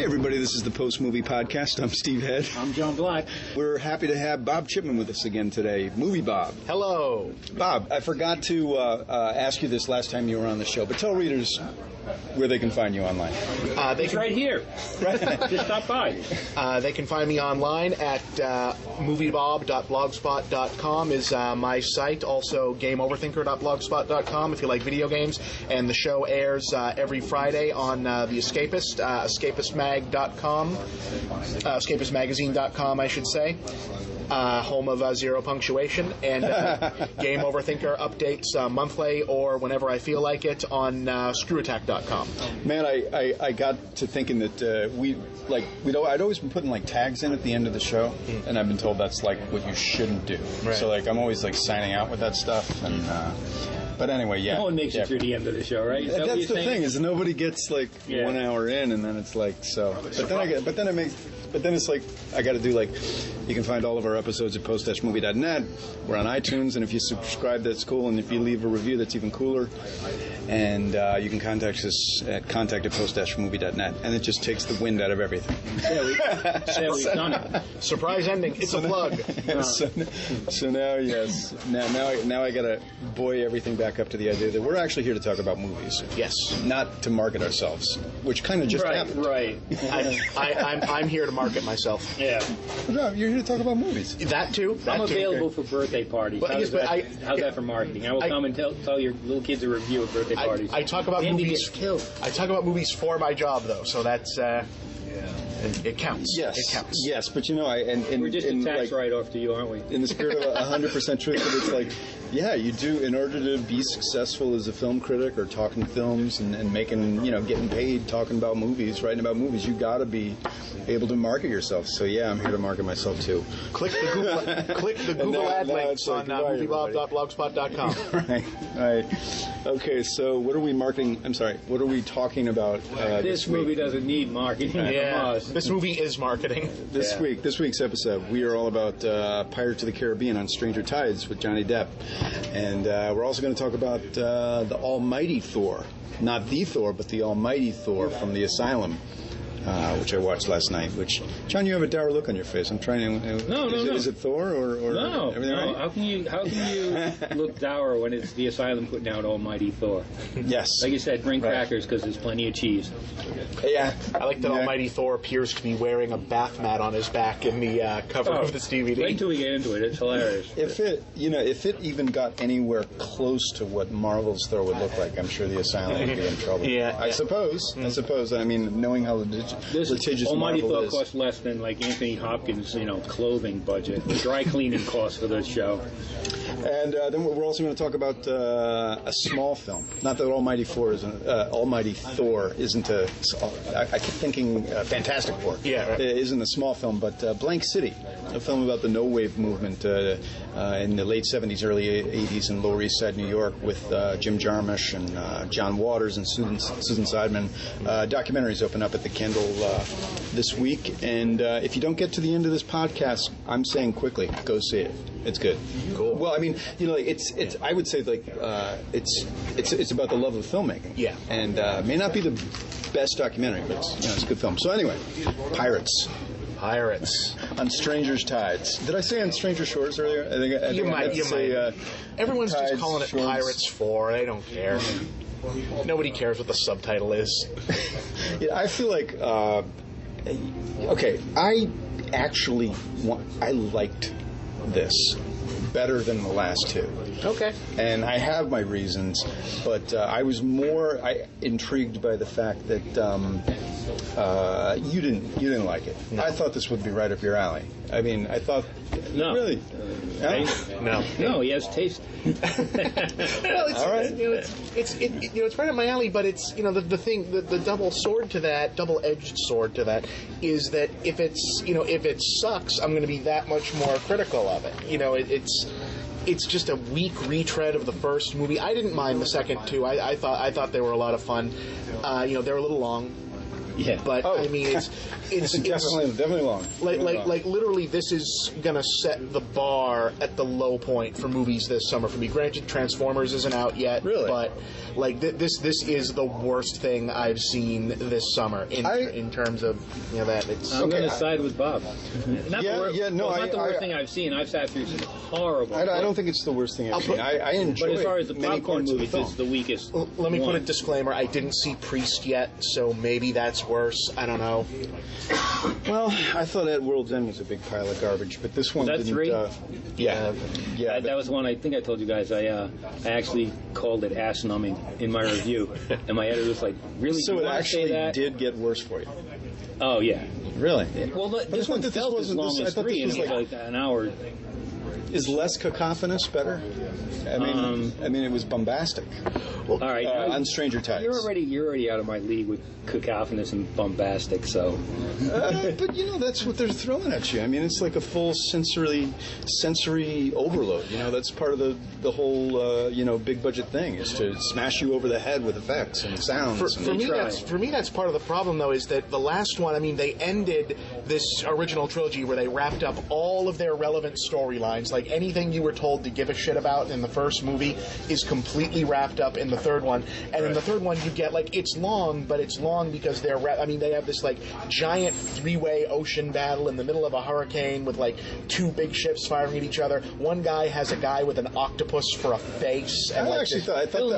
Hey everybody, this is the Post Movie Podcast. I'm Steve Head. I'm John Black. We're happy to have Bob Chipman with us again today. Moviebob. Hello. Bob, I forgot to ask you this last time you were on the show, but tell readers where they can find you online. It's right here. Just stop by. They can find me online at moviebob.blogspot.com is my site. Also, gameoverthinker.blogspot.com if you like video games. And the show airs every Friday on The Escapist, escapistmag.com, escapistmagazine.com, I should say. Home of Zero Punctuation. And Game Overthinker updates monthly or whenever I feel like it on screwattack.com. Man, I got to thinking that I'd always been putting like tags in at the end of the show, and I've been told that's like what you shouldn't do. Right. So like I'm always like signing out with that stuff, and but anyway, yeah. No one makes it through the end of the show, right? That's the thing is nobody gets like 1 hour in, and then it's like so. But then it's like I got to do like you can find all of our episodes at post-movie.net. We're on iTunes, and if you subscribe, that's cool. And if you leave a review, that's even cooler. And you can contact us at contact@post-movie.net, and it just takes the wind out of everything. We've done it. Surprise ending. It's a plug. So now, yes, now I got to buoy everything back up to the idea that we're actually here to talk about movies. Yes, not to market ourselves, which kind of just happened. Right. I'm here to market myself. Yeah. No, you're here to talk about movies. That too. I'm available for birthday parties. How's that for marketing? I will come and tell your little kids a review of birthday parties. I talk about Andy movies. Gets killed. I talk about movies for my job, though, so that's it counts. Yes, it counts. Yes, but you know, we're just a tax write-off to you, aren't we? In the spirit of 100% truth, but it's like, yeah, you do. In order to be successful as a film critic or talking films and making, getting paid talking about movies, writing about movies, you got to be able to market yourself. So yeah, I'm here to market myself too. Click the Google ad links on moviebob.blogspot.com. Right. Okay, so what are we marketing? I'm sorry. What are we talking about this movie week? Doesn't need marketing from us. This movie is marketing. This week's episode, we are all about Pirates of the Caribbean on Stranger Tides with Johnny Depp. And we're also going to talk about the almighty Thor. Not the Thor, but the almighty Thor from the Asylum, which I watched last night. Which, John, you have a dour look on your face. I'm trying to... No. Is it Thor or no, everything right? How can you look dour when it's the Asylum putting out almighty Thor? Yes. Like you said, bring crackers because there's plenty of cheese. Yeah. I like that almighty Thor appears to be wearing a bath mat on his back in the cover of this DVD. Wait until we get into it. It's hilarious. If it even got anywhere close to what Marvel's Thor would look like, I'm sure the Asylum would be in trouble. Yeah. I suppose. I mean, knowing how litigious almighty Marvel Thor is. costs less than like Anthony Hopkins' clothing budget, the dry cleaning costs for this show. And then we're also going to talk about a small film. Not that Almighty Thor isn't I keep thinking Fantastic Four. Yeah, right. It isn't a small film, but Blank City, a film about the no wave movement in the late 70s, early 80s in Lower East Side, New York, with Jim Jarmusch and John Waters and Susan Seidman. Documentaries open up at the Kendall this week, and if you don't get to the end of this podcast, I'm saying quickly, go see it. It's good. Cool. Well, I mean, it's. I would say it's about the love of filmmaking. Yeah. And may not be the best documentary, but it's a good film. So anyway, Pirates. On Stranger's Tides. Did I say on Stranger Shores earlier? I think you might. Everyone's Tides, just calling it Shores. Pirates 4. They don't care. Nobody cares what the subtitle is. Yeah, I feel like. Okay, I liked this better than the last two. Okay. And I have my reasons, but I was more intrigued by the fact that you didn't like it. No. I thought this would be right up your alley. I mean, I thought really. No, he has taste. Well, it's, all right. It's right up my alley, but it's the thing, the double-edged sword to that is that if it sucks, I'm going to be that much more critical of it. It's just a weak retread of the first movie. I didn't mind the second two. I thought they were a lot of fun. They were a little long. Yeah. But I mean, it's definitely long. Like literally, this is gonna set the bar at the low point for movies this summer for me. Granted, Transformers isn't out yet, really, but like this is the worst thing I've seen this summer in terms of that. I'm going to side with Bob. Not the worst thing I've seen. I've sat through some horrible. I don't think it's the worst thing I've seen. I enjoy. But as far as the popcorn movies, it's the weakest. Let me put a disclaimer. I didn't see Priest yet, so maybe that's worse. I don't know. Well, I thought At World's End was a big pile of garbage, but this one didn't. 3? Yeah. That was one. I think I told you guys. I actually called it ass numbing in my review, and my editor was like, "Really? So it actually did get worse for you." Oh yeah. Really? Well, this one felt as long as 3, and it was like an hour. Is less cacophonous better? I mean, it was bombastic. Well, all right, on Stranger Tides. You're already out of my league with cacophonous and bombastic. So, but that's what they're throwing at you. I mean, it's like a full sensory overload. That's part of the whole big budget thing is to smash you over the head with effects and sounds. For me, that's part of the problem though. Is that the last one? I mean, they ended this original trilogy where they wrapped up all of their relevant storylines. Like anything you were told to give a shit about in the first movie is completely wrapped up in the third one. And in the third one, you get it's long, but it's long because they have this giant 3-way ocean battle in the middle of a hurricane with 2 big ships firing at each other. One guy has a guy with an octopus for a face. And I thought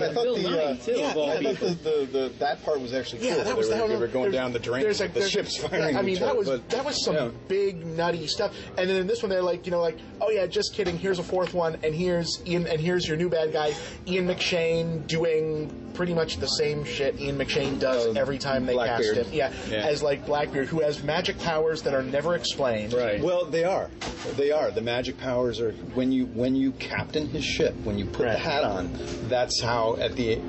that part was actually cool. Yeah, that was they were going down the drain with the ships firing at each other. That was some big nutty stuff. And then in this one, they're oh yeah, just kidding. Here's a fourth one, and here's Ian, and here's your new bad guy, Ian McShane, doing pretty much the same shit Ian McShane does every time they cast him. Yeah, as Blackbeard, who has magic powers that are never explained. Right. Well, they are. The magic powers are when you captain his ship, when you put the hat on. That's how at the.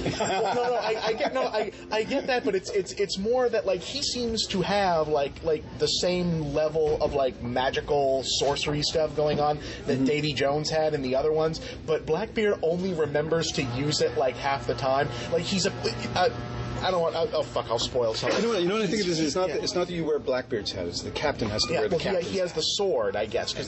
I get that, but it's more that he seems to have the same level of magical sorcery stuff going on that Davy Jones had in the other ones, but Blackbeard only remembers to use it half the time. He's a I don't want. Oh fuck! I'll spoil something. You know what I think it is? It's not that you wear Blackbeard's hat. It's the captain has to wear the captain's he has the sword, I guess, because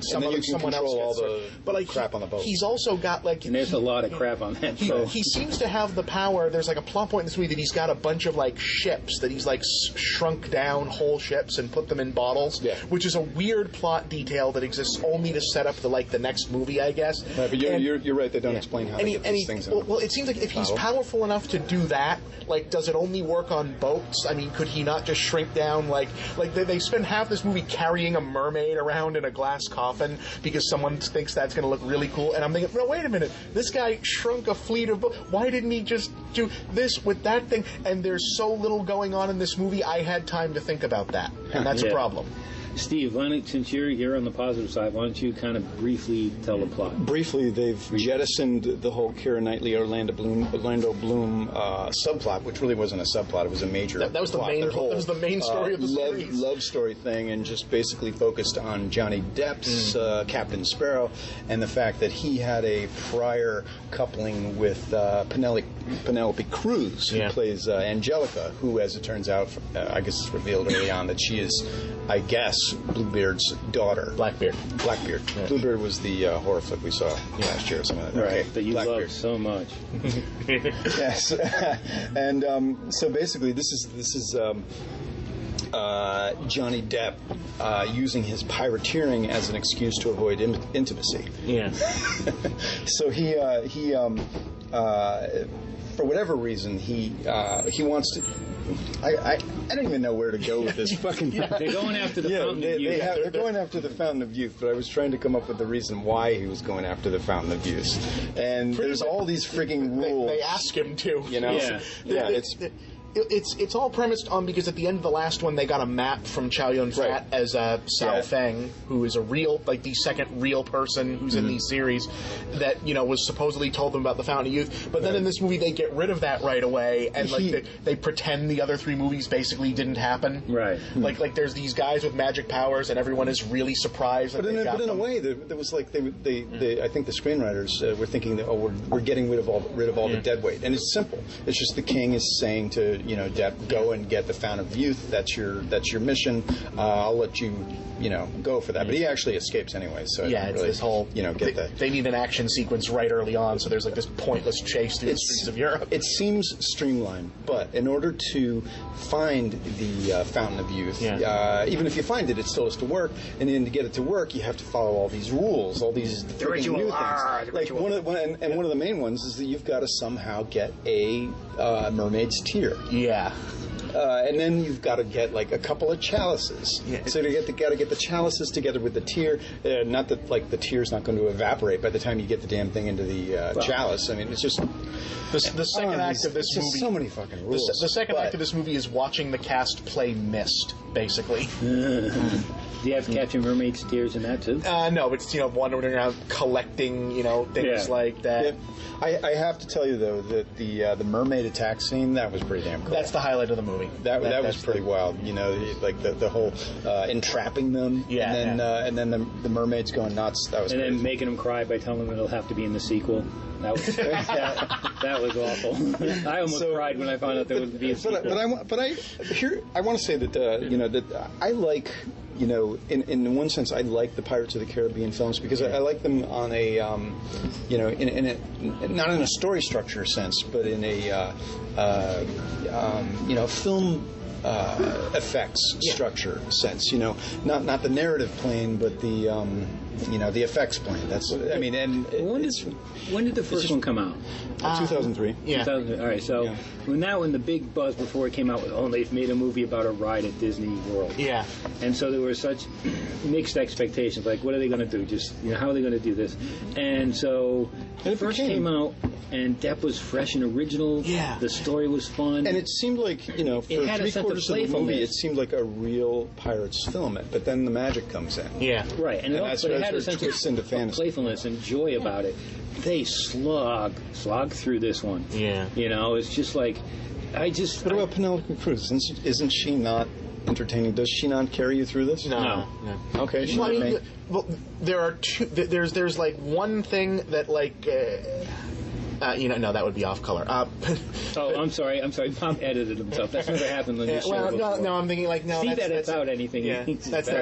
someone else gets all the crap on the boat. He's also got and there's a lot of crap on that. He seems to have the power. There's a plot point in this movie that he's got a bunch of ships that he's shrunk down whole ships and put them in bottles, which is a weird plot detail that exists only to set up the next movie, I guess. Right, but you're right. They don't explain how they get these things in. Well, it seems like if he's powerful enough to do that, does it only work on boats? I mean, could he not just shrink down they spend half this movie carrying a mermaid around in a glass coffin because someone thinks that's going to look really cool? And I'm thinking, no, wait a minute. This guy shrunk a fleet of boats. Why didn't he just do this with that thing? And there's so little going on in this movie, I had time to think about that. And that's a problem. Steve, since you're here on the positive side, why don't you kind of briefly tell the plot? Briefly, they've jettisoned the whole Keira Knightley, Orlando Bloom subplot, which really wasn't a subplot; it was a major. That was plot. That was the main story of the series. Love story thing, and just basically focused on Johnny Depp's Captain Sparrow, and the fact that he had a prior coupling with Penelope Cruz, who plays Angelica, who, as it turns out, I guess it's revealed early on that she is, I guess, Bluebeard's daughter. Blackbeard. Yeah. Bluebeard was the horror flick we saw last year or something like that. Right, that you love so much. Yes. And so basically this is Johnny Depp using his pirateering as an excuse to avoid intimacy. Yeah. So he for whatever reason he wants to. I don't even know where to go with this fucking. They're going after the Fountain of Youth. They're going after the Fountain of Youth, but I was trying to come up with the reason why he was going after the Fountain of Youth, and there's all these frigging rules. They ask him to, Yeah. It's all premised on because at the end of the last one they got a map from Chow Yun-fat as Sao Feng, who is a real the second real person who's in these series that was supposedly told them about the Fountain of Youth. But then in this movie they get rid of that right away and they pretend the other 3 movies basically didn't happen. Right. Like there's these guys with magic powers and everyone is really surprised. But in a way, there was I think the screenwriters were thinking that we're getting rid of all the dead weight, and it's simple. It's just the king is saying to Depp, go and get the Fountain of Youth. That's your mission. I'll let you, go for that. But he actually escapes anyway. So yeah, it's really, this whole they need an action sequence right early on. So there's like this pointless chase through the streets of Europe. It seems streamlined, but in order to find the Fountain of Youth, even if you find it, it still has to work. And then to get it to work, you have to follow all these rules, all these freaking new things. Like one of the main ones is that you've got to somehow get a mermaid's tear. Yeah. And then you've got to get like a couple of chalices. Yeah. So you got to get the chalices together with the tear. Not that like the tear's not going to evaporate by the time you get the damn thing into the chalice. I mean, it's just the second act of this movie. So many fucking rules. The second act of this movie is watching the cast play Myst, basically. Do you have Captain Mermaid's tears in that too? No, but it's wandering around collecting things like that. Yeah. I have to tell you though that the mermaid attack scene, that was pretty damn cool. That's the highlight of the movie. That was pretty wild. Like the whole entrapping them. Yeah. And then the mermaids going nuts. That was. And crazy. then making them cry by telling them it'll have to be in the sequel. That was that was awful. I almost cried when I found out there would be a sequel. But I want to say that that I like. In one sense, I like the Pirates of the Caribbean films because I like them on a, in a not in a story structure sense, but in a, film effects structure sense. Not the narrative plane, but the, the effects plane. That's I mean, and when did the first one come out? 2003. Yeah. 2003. All right. So when the big buzz before it came out was, they've made a movie about a ride at Disney World. Yeah. And so there were such mixed expectations. Like, what are they going to do? Just how are they going to do this? And so it first came out, and Depp was fresh and original. Yeah. The story was fun. And it seemed like, for 3/4 of the movie, it seemed like a real Pirates film. But then the magic comes in. Yeah. Right. And it had a sense of playfulness and joy about it. They slog through this one. Yeah. It's just like, What about Penelope Cruz? Isn't she not entertaining? Does she not carry you through this? No. Okay. Well, there are two. There's like one thing that like. No, that would be off color. I'm sorry. Bob edited himself. That's never happened on this show. Well, no, I'm thinking like no. Steve edits out anything. Yeah, that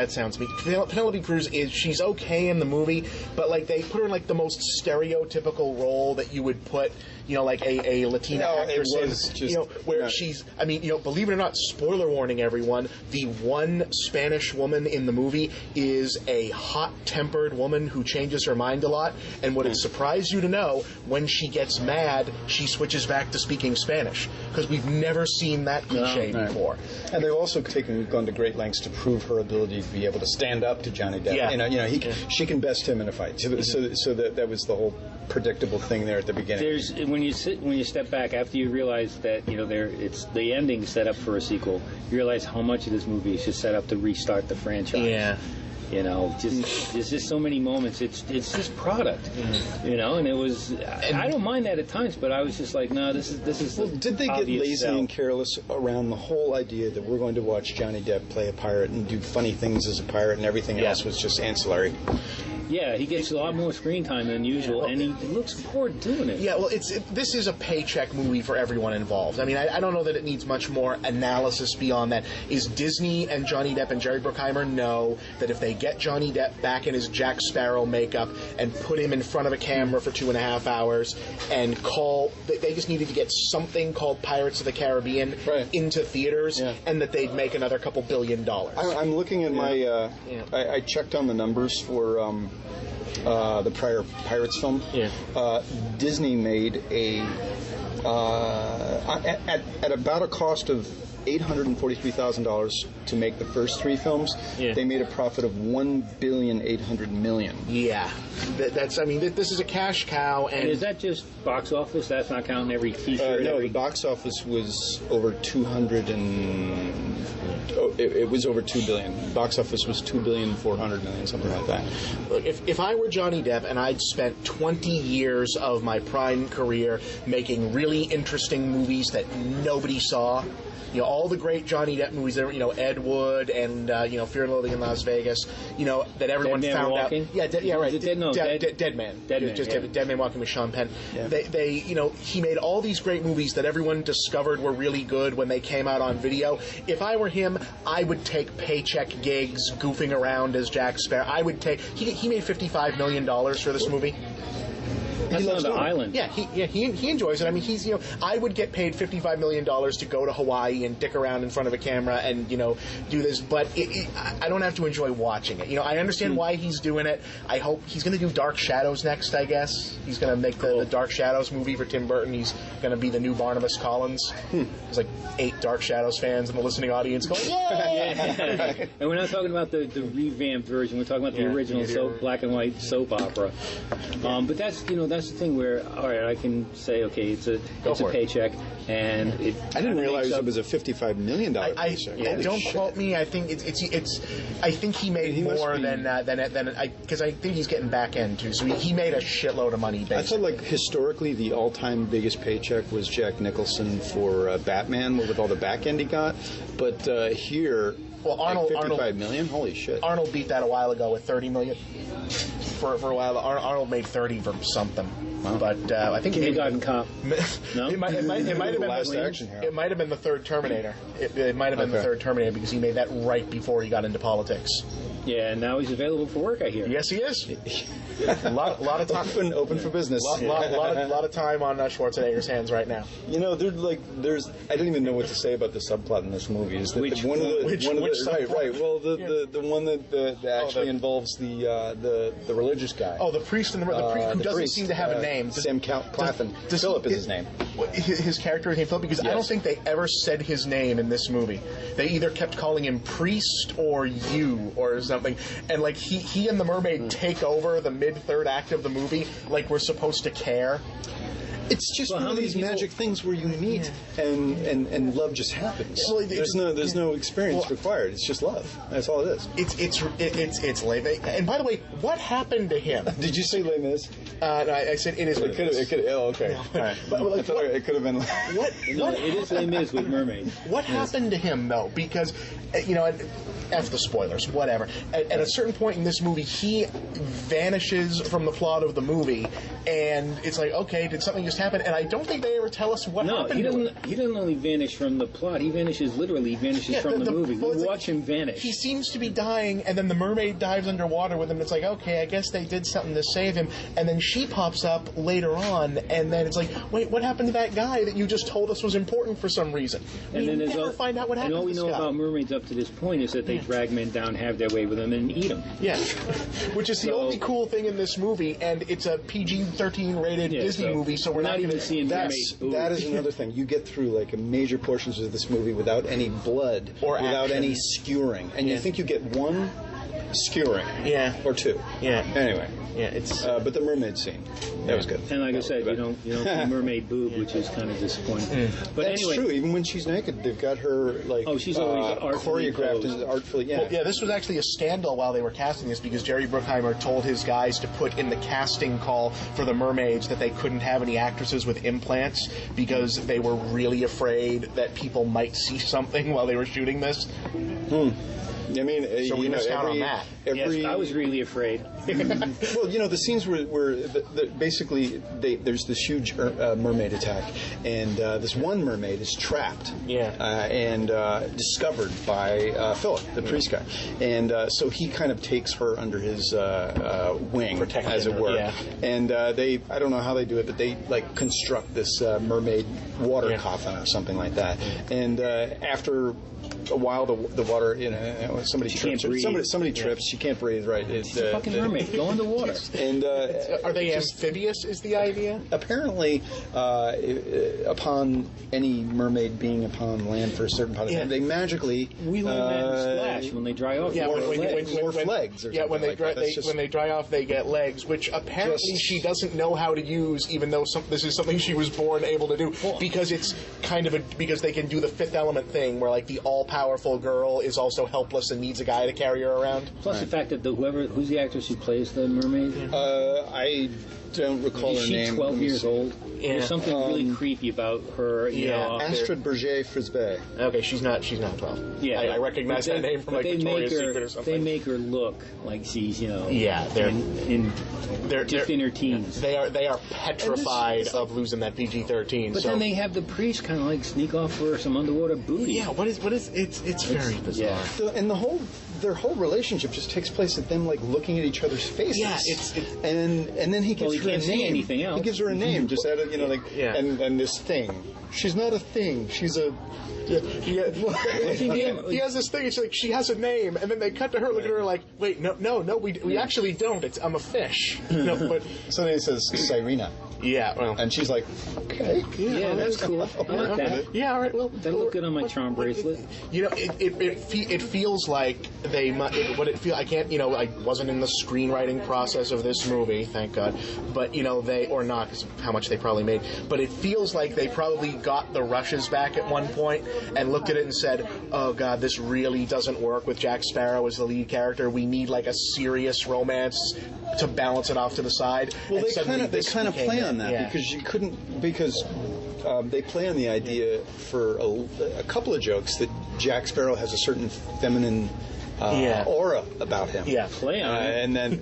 sounds me. Penelope Cruz she's okay in the movie, but like they put her in like the most stereotypical role that you would put. Like a Latina actress. It was just, where she's. I mean, believe it or not, spoiler warning, everyone. The one Spanish woman in the movie is a hot-tempered woman who changes her mind a lot. And would it surprise you to know, when she gets mad, she switches back to speaking Spanish because we've never seen that cliche before. And they've also gone to great lengths to prove her ability to be able to stand up to Johnny Depp. Yeah. She can best him in a fight. So that was the whole predictable thing there at the beginning. When you step back after you realize that it's the ending set up for a sequel, you realize how much of this movie is just set up to restart the franchise. Yeah. There's just so many moments. It's just product, and it was. I don't mind that at times, but I was just like, no, this is. Well, did they get lazy and careless around the whole idea that we're going to watch Johnny Depp play a pirate and do funny things as a pirate, and everything else was just ancillary? Yeah, he gets a lot more screen time than usual, and he looks poor doing it. Yeah, well, this is a paycheck movie for everyone involved. I mean, I don't know that it needs much more analysis beyond that. Is Disney and Johnny Depp and Jerry Bruckheimer know that if they get Johnny Depp back in his Jack Sparrow makeup and put him in front of a camera for 2.5 hours and they just needed to get something called Pirates of the Caribbean into theaters, and that they'd make another couple $1 billion. I'm looking at my... I checked on the numbers for... the prior Pirates film. Yeah. Disney made at about a cost of $843,000 to make the first 3 films. Yeah. They made a profit of $1,800,000,000. Yeah, that's. I mean, this is a cash cow. And is that just box office? That's not counting every T-shirt. No, the box office was over 200 and it was over $2 billion. Box office was $2,400,000,000, something like that. Look, if I were Johnny Depp and I'd spent 20 years of my prime career making really interesting movies that nobody saw. all the great Johnny Depp movies, you know, Ed Wood and Fear and Loathing in Las Vegas, you know, that everyone Dead Man found Walking? out. Yeah, right. Dead Man. Dead Man. Dead Man Walking with Sean Penn. Yeah. They, you know, he made all these great movies that everyone discovered were really good when they came out on video. If I were him, I would take paycheck gigs, goofing around as Jack Sparrow. I would take. He made $55 million for this movie. That's on the island. Yeah, he enjoys it. I mean, he's, you know, I would get paid $55 million to go to Hawaii and dick around in front of a camera and, you know, do this, but I don't have to enjoy watching it. You know, I understand why he's doing it. I hope he's going to do Dark Shadows next, I guess. He's going to make the Dark Shadows movie for Tim Burton. He's going to be the new Barnabas Collins. There's like 8 Dark Shadows fans in the listening audience going, yeah! And we're not talking about the revamped version. We're talking about the original black and white soap opera. But that's, you know, that's the thing where, all right, I can say, okay, it's a paycheck, and it. I didn't realize it was a $55 million paycheck. Don't quote me. I think it's. I think he made more than because I think he's getting back end too. So he made a shitload of money. Basically. I thought, like, historically the all-time biggest paycheck was Jack Nicholson for Batman with all the back end he got, but here. Well, Arnold, like $55 million? Holy shit! Arnold beat that a while ago with $30 million. For a while, Arnold made 30 for something. Wow. But I think Kindergarten Cop. No, it might have been it might have been the third Terminator. It might have been the third Terminator because he made that right before he got into politics. Yeah, and now he's available for work, I hear. Yes, he is. a lot of time open for business. lot of time on Schwarzenegger's hands right now. You know, there's I don't even know what to say about the subplot in this movie. Is that which one of the right? Well, the one that actually involves the religious guy. Oh, the priest and the priest who doesn't seem to have a name. Sam Claflin. Philip is his name. His character is named Philip because I don't think they ever said his name in this movie. They either kept calling him priest or you or something, and like he and the mermaid take over the mid-third act of the movie like we're supposed to care. It's just one of these magic things where you meet and love just happens. Well, there's no experience required. It's just love. That's all it is. It's Les Mis. And by the way, what happened to him? Did you say Les Mis? No, I said it is. It could. Oh, okay. All right. But I thought it could have been. It is Les Mis with mermaids. What happened to him though? Because after the spoilers, whatever. At a certain point in this movie, he vanishes from the plot of the movie, and it's like, okay, did something just happen? And I don't think they ever tell us what happened. No, he doesn't only vanish from the plot. He vanishes literally. He vanishes from the movie. We watch him vanish. He seems to be dying, and then the mermaid dives underwater with him. It's like, okay, I guess they did something to save him. And then she pops up later on, and then it's like, wait, what happened to that guy that you just told us was important for some reason? We never find out what happened. And all we to this know guy. About mermaids up to this point is that they drag men down, have their way with them, and eat them. Yeah, which is the only cool thing in this movie, and it's a PG-13 rated Disney movie, so we're not even seeing that is another thing. You get through like major portions of this movie without any blood or without any skewering, and you think you get one skewering, or two. Yeah. Anyway. Yeah, it's but the mermaid scene that was good. And like I said, you don't see mermaid boob, which is kind of disappointing. But that's anyway, true. Even when she's naked, they've got her like she's always choreographed and artfully. Yeah. Well, this was actually a scandal while they were casting this because Jerry Bruckheimer told his guys to put in the casting call for the mermaids that they couldn't have any actresses with implants because they were really afraid that people might see something while they were shooting this. I mean, so we missed out on that. Yes, I was really afraid. Well, the scenes where basically there's this huge mermaid attack, and this one mermaid is trapped and discovered by Philip, the priest guy. And so he kind of takes her under his wing, as it were. Yeah. And I don't know how they do it, but they like construct this mermaid water coffin or something like that. And after a while, the water, somebody trips. She can't breathe. Right? It's a fucking mermaid. Go in the water. And are they amphibious? Is the idea? Apparently, upon any mermaid being upon land for a certain part of time, they magically we learn that in Splash when they dry off. Yeah, when legs. When they dry off, they get legs, which apparently she doesn't know how to use, even though this is something she was born able to do. Because it's kind of because they can do the Fifth Element thing, where like the all-powerful girl is also helpless and needs a guy to carry her around. Plus the fact that who's the actress who plays the mermaid? I don't recall her name. Is she 12 years old? Yeah. There's something really creepy about her. You know, Astrid Berger-Frisbee. Okay, she's not 12. Yeah, I recognize that name from like Victoria's Secret or something. They make her look like she's, you know, they're in her teens. They are petrified of losing that PG-13. But then they have the priest kind of like sneak off for some underwater booty. Yeah, what is it's very bizarre. Yeah. And their whole relationship just takes place at them like looking at each other's faces. Yeah, it's and then he gives her a name. Anything else. He gives her a name, just out of Yeah. and this thing. She's not a thing. She's a. He has this thing. It's like she has a name, and then they cut to her, look at her like, wait, no, we actually don't. I'm a fish. No, but so then he says Cyrena. Yeah, well, and she's like, okay, yeah, that's cool. I like that. Yeah, all right. Well, that'll look good on my charm bracelet. You know, it feels like they what it feel. I can't. You know, I wasn't in the screenwriting process of this movie, thank God. But you know, they or not because of how much they probably made. But it feels like they probably got the rushes back at one point and looked at it and said, "Oh God, this really doesn't work with Jack Sparrow as the lead character. We need like a serious romance to balance it off to the side." Well, they kind of play on that because they play on the idea for a couple of jokes that Jack Sparrow has a certain feminine aura about him. Yeah, play on it. And then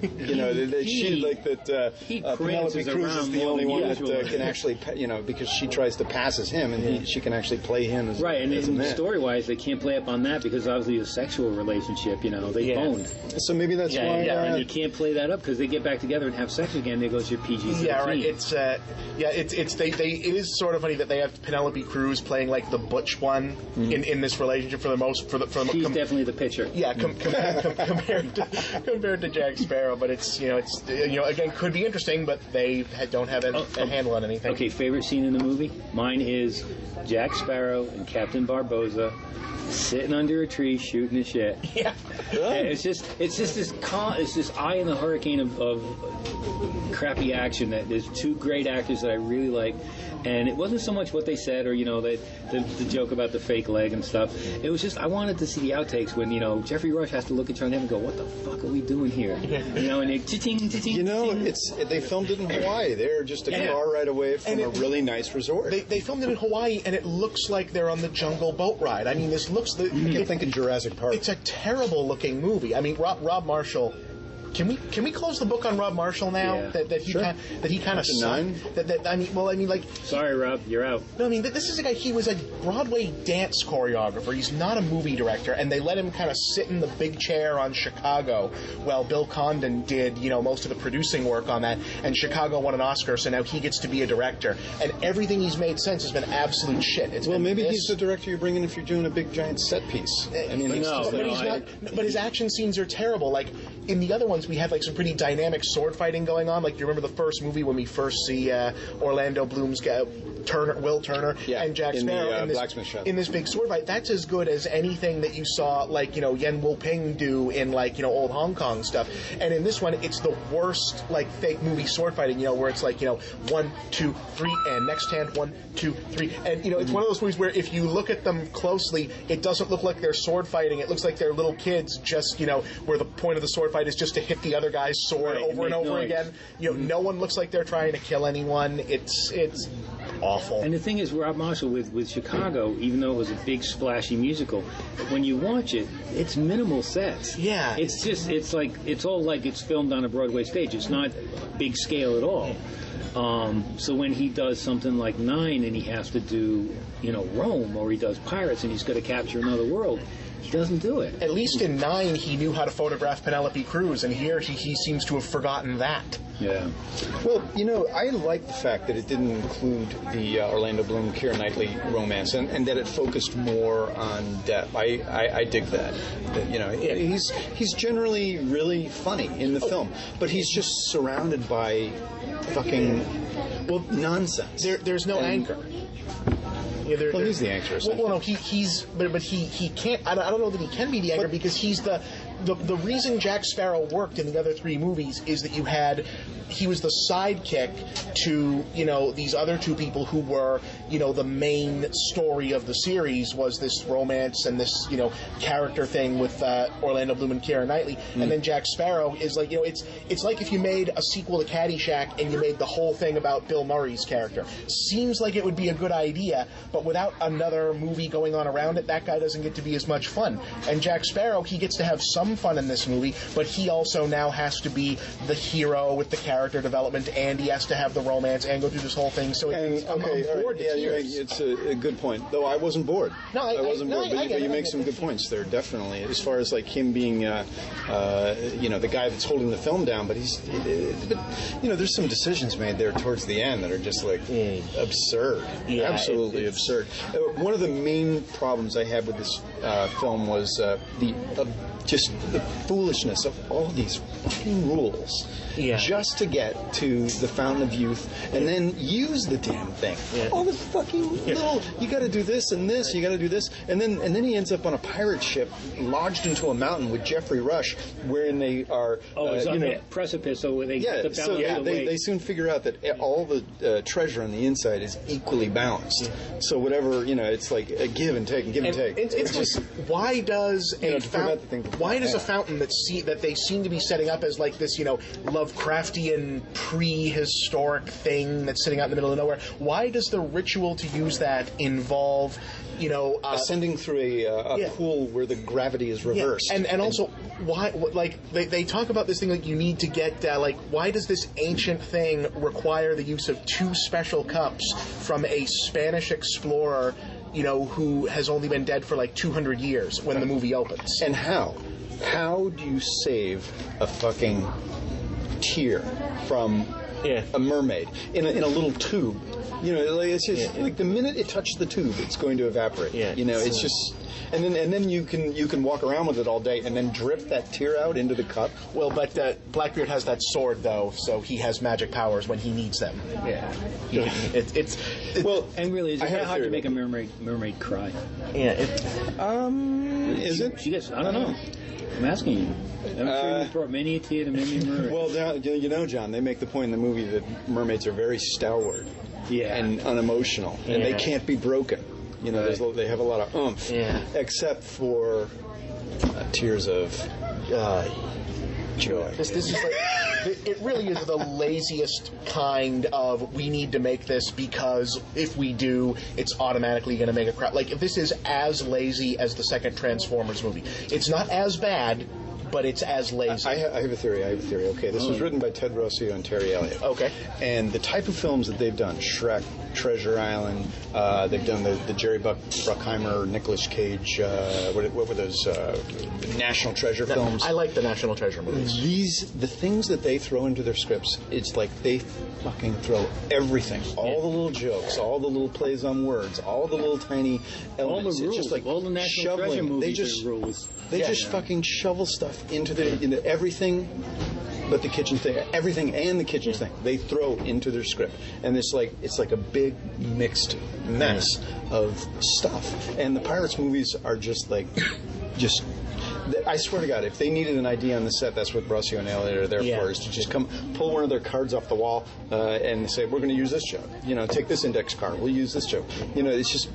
she like that. Penelope Cruz is the only one that can actually, because she tries to pass as him, and she can actually play him as right. As and story-wise, they can't play up on that because obviously a sexual relationship. They boned. So maybe that's why. And you can't play that up because they get back together and have sex again. They go to your PG-13. Yeah, right. It is sort of funny that they have Penelope Cruz playing like the butch one in this relationship for the most. She's definitely the pitcher. Yeah. Compared to Jack Sparrow, but it's again could be interesting, but they don't have a handle on anything. Okay, favorite scene in the movie? Mine is Jack Sparrow and Captain Barbosa sitting under a tree shooting the shit. Yeah, and it's just this eye in the hurricane of crappy action. That there's two great actors that I really like. And it wasn't so much what they said or, the joke about the fake leg and stuff. It was just, I wanted to see the outtakes when, Jeffrey Rush has to look at John Hamm and go, what the fuck are we doing here? And it, they filmed it in Hawaii. They're just a car ride away from a really nice resort. They filmed it in Hawaii, and it looks like they're on the jungle boat ride. I mean, this looks... I think in Jurassic Park. It's a terrible-looking movie. I mean, Rob Marshall... Can we close the book on Rob Marshall now? Yeah. That he kind of sucked. Sorry, Rob, you're out. No, I mean, this is a guy. He was a Broadway dance choreographer. He's not a movie director, and they let him kind of sit in the big chair on Chicago while Bill Condon did most of the producing work on that. And Chicago won an Oscar, so now he gets to be a director. And everything he's made since has been absolute shit. Maybe he's the director you're bringing if you're doing a big giant set piece. I mean, but his action scenes are terrible. Like in the other ones, we had like some pretty dynamic sword fighting going on. Like, do you remember the first movie when we first see Orlando Bloom's Will Turner and Jack Sparrow in this big sword fight? That's as good as anything that you saw, like Yen Wu-ping do in old Hong Kong stuff. And in this one, it's the worst fake movie sword fighting. Where it's 1, 2, 3, and next hand 1, 2, 3, and it's one of those movies where if you look at them closely, it doesn't look like they're sword fighting. It looks like they're little kids, just where the point of the sword fight is just to hit the other guy's sword over and over again. No one looks like they're trying to kill anyone. It's awful. And the thing is, Rob Marshall with Chicago, even though it was a big splashy musical, when you watch it, it's minimal sets. Yeah. It's all like it's filmed on a Broadway stage. It's not big scale at all. So when he does something like 9 and he has to do, Rome, or he does Pirates and he's got to capture another world, he doesn't do it. At least in 9, he knew how to photograph Penelope Cruz, and here he seems to have forgotten that. Yeah. Well, I like the fact that it didn't include the Orlando Bloom, Keira Knightley romance, and that it focused more on Depp. I dig that. He's generally really funny in the film, but he's just surrounded by fucking nonsense. There's no anchor. He's the anchor. Well, no, he can't. I don't know that he can be the anchor because he's the the reason Jack Sparrow worked in the other three movies is that he was the sidekick to, these other two people who were, the main story of the series was this romance and this, character thing with Orlando Bloom and Keira Knightley. And then Jack Sparrow is like, it's like if you made a sequel to Caddyshack and you made the whole thing about Bill Murray's character. Seems like it would be a good idea, but without another movie going on around it, that guy doesn't get to be as much fun. And Jack Sparrow, he gets to have some fun in this movie, but he also now has to be the hero with the character development, and he has to have the romance and go through this whole thing. So I'm bored to tears. It's a good point. Though I wasn't bored. No, I wasn't bored. But you make some good points there, definitely. As far as like him being, the guy that's holding the film down, but there's some decisions made there towards the end that are just like absurd, absolutely absurd. One of the main problems I had with this film was just the foolishness of all these fucking rules just to get to the Fountain of Youth and then use the damn thing. All the fucking little, you got to do this and this, you got to do this, and then he ends up on a pirate ship lodged into a mountain with Jeffrey Rush, wherein they are it's on the precipice, so they they soon figure out that all the treasure on the inside is equally balanced. So whatever, it's like a give and take and give and take. It's just, why does a fountain that they seem to be setting up as like this, Lovecraftian prehistoric thing that's sitting out in the middle of nowhere, why does the ritual to use that involve ascending through a pool where the gravity is reversed? And also, why, like, they talk about this thing like you need to get, why does this ancient thing require the use of 2 special cups from a Spanish explorer, who has only been dead for like 200 years when the movie opens? And how? How do you save a fucking tear from a mermaid in a little tube? It's just like the minute it touches the tube, it's going to evaporate. It's just, and then you can walk around with it all day and then drip that tear out into the cup. Well, but Blackbeard has that sword though, so he has magic powers when he needs them. It's and really, is it that hard to make a mermaid cry? Is it? She gets, I don't know. I'm asking you. I'm sure you brought many a tear to many mermaids. Well, John, they make the point in the movie that mermaids are very stalwart and unemotional, and they can't be broken. They have a lot of oomph, except for tears of joy. This is like, it really is the laziest kind of, we need to make this because if we do, it's automatically going to make a crowd. Like, if this is as lazy as the second Transformers movie, it's not as bad, but it's as lazy. I have a theory. Okay, this was written by Ted Rossio and Terry Elliott. Okay. And the type of films that they've done, Shrek, Treasure Island, they've done the Jerry Bruckheimer, Nicolas Cage, what were those, National Treasure films? I like the National Treasure movies. The things that they throw into their scripts, it's like they fucking throw everything. All the little jokes, all the little plays on words, all the little tiny elements. All the rules. It's just like all the National Treasure movies rules. They just fucking shovel stuff into everything but the kitchen thing. Everything and the kitchen thing they throw into their script. And it's like a big mixed mess of stuff. And the Pirates movies are just I swear to God, if they needed an idea on the set, that's what Rossio and Elliott are there for, is to just come pull one of their cards off the wall and say, we're going to use this joke. Take this index card. We'll use this joke. It's just,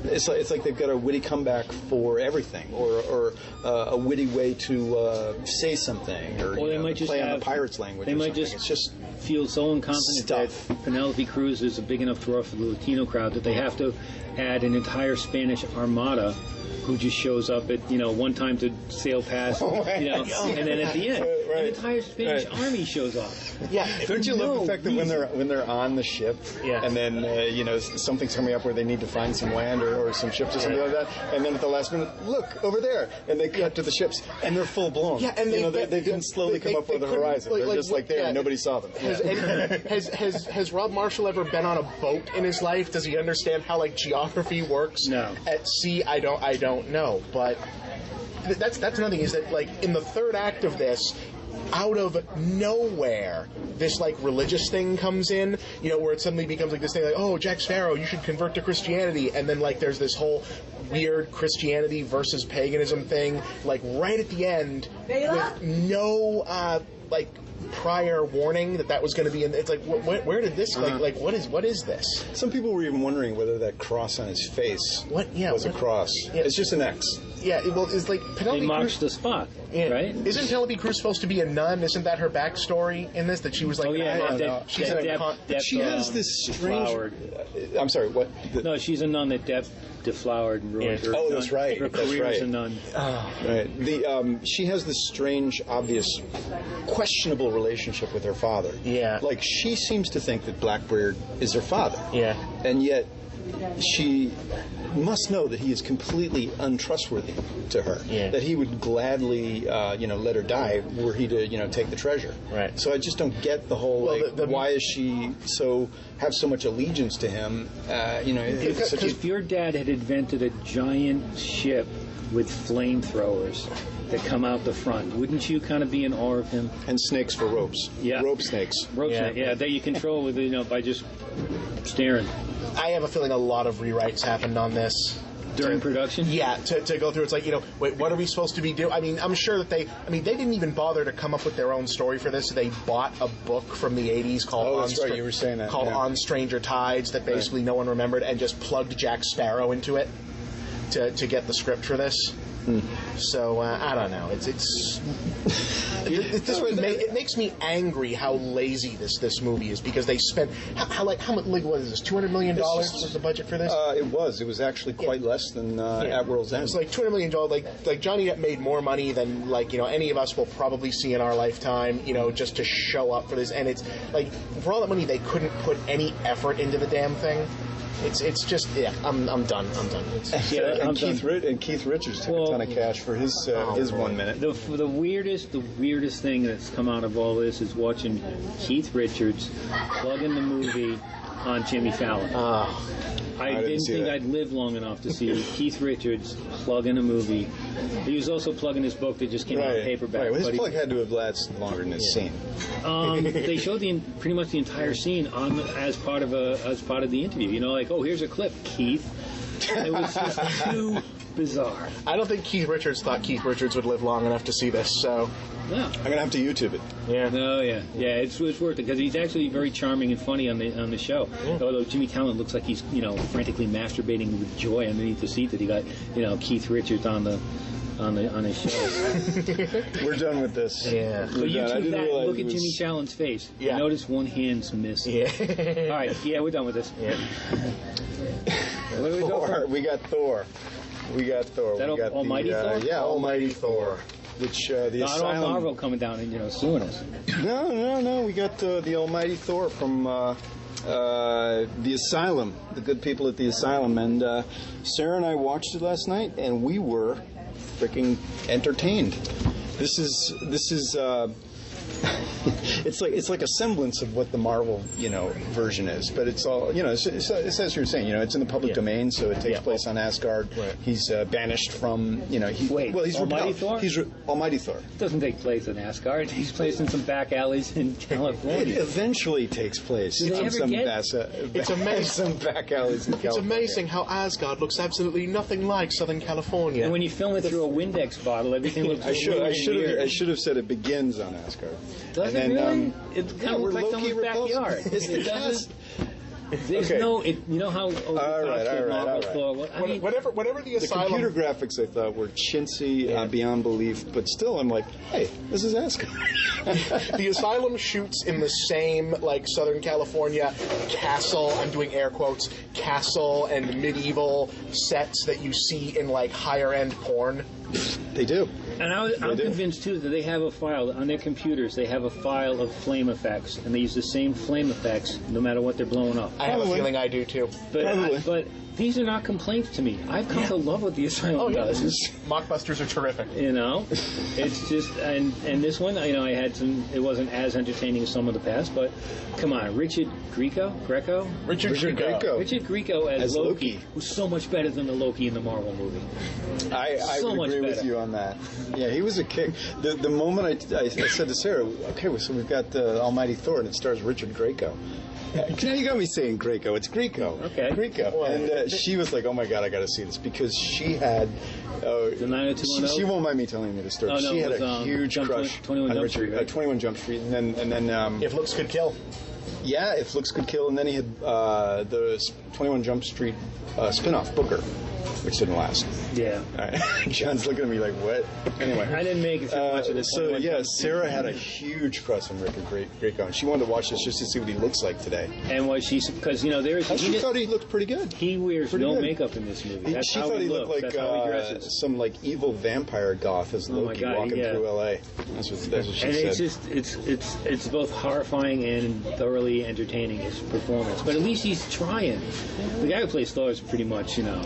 it's like they've got a witty comeback for everything, or a witty way to say something, or they might just play on the Pirates language. They or might something. just it's just feel so inconfident that Penelope Cruz is a big enough draw for the Latino crowd that they have to add an entire Spanish armada who just shows up at one time to sail past, and then at the end, an entire Spanish army shows up. Yeah, don't you love the fact that when they're on the ship, and then something's coming up where they need to find some land or some ships or something like that, and then at the last minute, look over there, and they cut to the ships, and they're full blown. Yeah, and they didn't slowly come up over the horizon. They're just there, and nobody saw them. Has Rob Marshall ever been on a boat in his life? Does he understand how geography works? No. At sea, I don't know, but that's another thing, is that in the third act of this, out of nowhere, this like religious thing comes in, you know, where it suddenly becomes like this thing like, oh, Jack Sparrow, you should convert to Christianity, and then like there's this whole weird Christianity versus paganism thing, like right at the end, with no like prior warning that was going to be in. It's like, where did this like what is this? Some people were even wondering whether that cross on his face was a cross. Yeah. It's just an X. Yeah, well, it's like Penelope They marked Cruz, the spot, yeah. right? Isn't Penelope Cruz supposed to be a nun? Isn't that her backstory in this? That she was like, she's she has this strange. I'm sorry, what? No, she's a nun that deflowered and ruined her. Oh, that's right. Her career as a nun. Right. She has this strange, obvious, questionable relationship with her father. Yeah. Like, she seems to think that Blackbeard is her father. Yeah. And yet, she must know that he is completely untrustworthy to her. Yeah. That he would gladly, let her die were he to, take the treasure. Right. So I just don't get the whole, why is she have so much allegiance to him? If your dad had invented a giant ship with flamethrowers that come out the front, wouldn't you kind of be in awe of him? And snakes for ropes. Yeah. Rope snakes. That you control with, by just staring. I have a feeling a lot of rewrites happened on this. During production? Yeah, to go through. It's like, wait, what are we supposed to be doing? I mean, I'm sure that they didn't even bother to come up with their own story for this. They bought a book from the 80s called you were saying that. Called On Stranger Tides that basically no one remembered, and just plugged Jack Sparrow into it to get the script for this. So I don't know. It makes me angry how lazy this movie is, because they spent how much, what is this, $200 million was the budget for this? It was actually quite less than At World's End. It's like $200 million. Like Johnny Depp made more money than any of us will probably see in our lifetime. just to show up for this, and it's like, for all that money, they couldn't put any effort into the damn thing. It's just, I'm done. Keith Richards took a ton of cash for his 1 minute. The weirdest thing that's come out of all this is watching Keith Richards plug in the movie on Jimmy Fallon. I didn't think I'd live long enough to see Keith Richards plug in a movie. He was also plugging his book that just came out in paperback. Right. Well, his plug had to have lasted longer than his scene. They showed pretty much the entire scene as part of the interview. Here's a clip, Keith. It was just too bizarre. I don't think Keith Richards thought Keith Richards would live long enough to see this, so... No. I'm gonna have to YouTube it. Yeah. No, yeah. It's worth it, because he's actually very charming and funny on the show. Yeah. Although Jimmy Fallon looks like he's frantically masturbating with joy underneath the seat that he got Keith Richards on his show. We're done with this. Yeah. So YouTube that. Look at Jimmy Fallon's face. Yeah. Notice one hand's missing. Yeah. All right. Yeah, we're done with this. Yeah. Thor. We got Thor. That Almighty Thor? Yeah, Almighty Thor. Which the Not Asylum. all Marvel coming down and suing us. No. We got the Almighty Thor from the Asylum, the good people at the Asylum, and Sarah and I watched it last night, and we were freaking entertained. This is it's like a semblance of what the Marvel version is, but it's all it's as you're saying, it's in the public domain, so it takes place on Asgard. Right. He's banished from he's Almighty Thor? He's Almighty Thor. It doesn't take place in Asgard. It takes place in some back alleys in California. It eventually takes place Do they in ever some get- It's amazing. some back alleys in It's California. amazing how Asgard looks absolutely nothing like Southern California. And when you film it through a Windex bottle, everything looks I weird. should have said it begins on Asgard. Does And it then, really? It kind of we're looks like low-key someone's repulsive. backyard. It's the It doesn't. There's Okay. no. How? All right. Thor. Whatever the The Asylum... computer graphics I thought were chintzy beyond belief, but still I'm like, hey, this is Asgard. The Asylum shoots in the same, Southern California castle, I'm doing air quotes, castle and medieval sets that you see in, higher-end porn. They do. And I'm convinced too that they have a file on their computers. They have a file of flame effects, and they use the same flame effects no matter what they're blowing up. I have a feeling I do, too. But these are not complaints to me. I've come to love what the Asylum does. Mockbusters are terrific. You know, it's just and this one, you know, I had some. It wasn't as entertaining as some of the past, but come on, Richard Grieco Richard Grieco as Loki was so much better than the Loki in the Marvel movie. I would agree with you on that. Yeah, he was a kick. The moment I said to Sarah, okay, well, so we've got Almighty Thor, and it stars Richard Grieco. Now you got me saying Grieco. It's Grieco. Okay. Grieco. Well, and she was like, oh my God, I got to see this, because she had... the 90210? She won't mind me telling you the story. Oh, no, she had it was, a huge crush 21 on Jump Richard. Street, right? 21 Jump Street. And then If Looks Could Kill. yeah, If Looks Could Kill. And then he had the 21 Jump Street spin-off, Booker, which didn't last. Yeah. All right. John's looking at me like, what? Anyway. I didn't make it too much of this. So, yeah, Sarah had a huge crush on Richard Grieco, and she wanted to watch this just to see what he looks like today. And was she, because, you know, there's... She thought he looked pretty good. He wears Pretty no good. makeup in this movie. That's She how thought he looks. looked like That's how he dresses. some like evil vampire goth as Oh my Loki God, walking yeah. through L.A. That's what she And said. it's just it's both horrifying and thoroughly entertaining, his performance. But at least he's trying. The guy who plays Thor is pretty much, you know,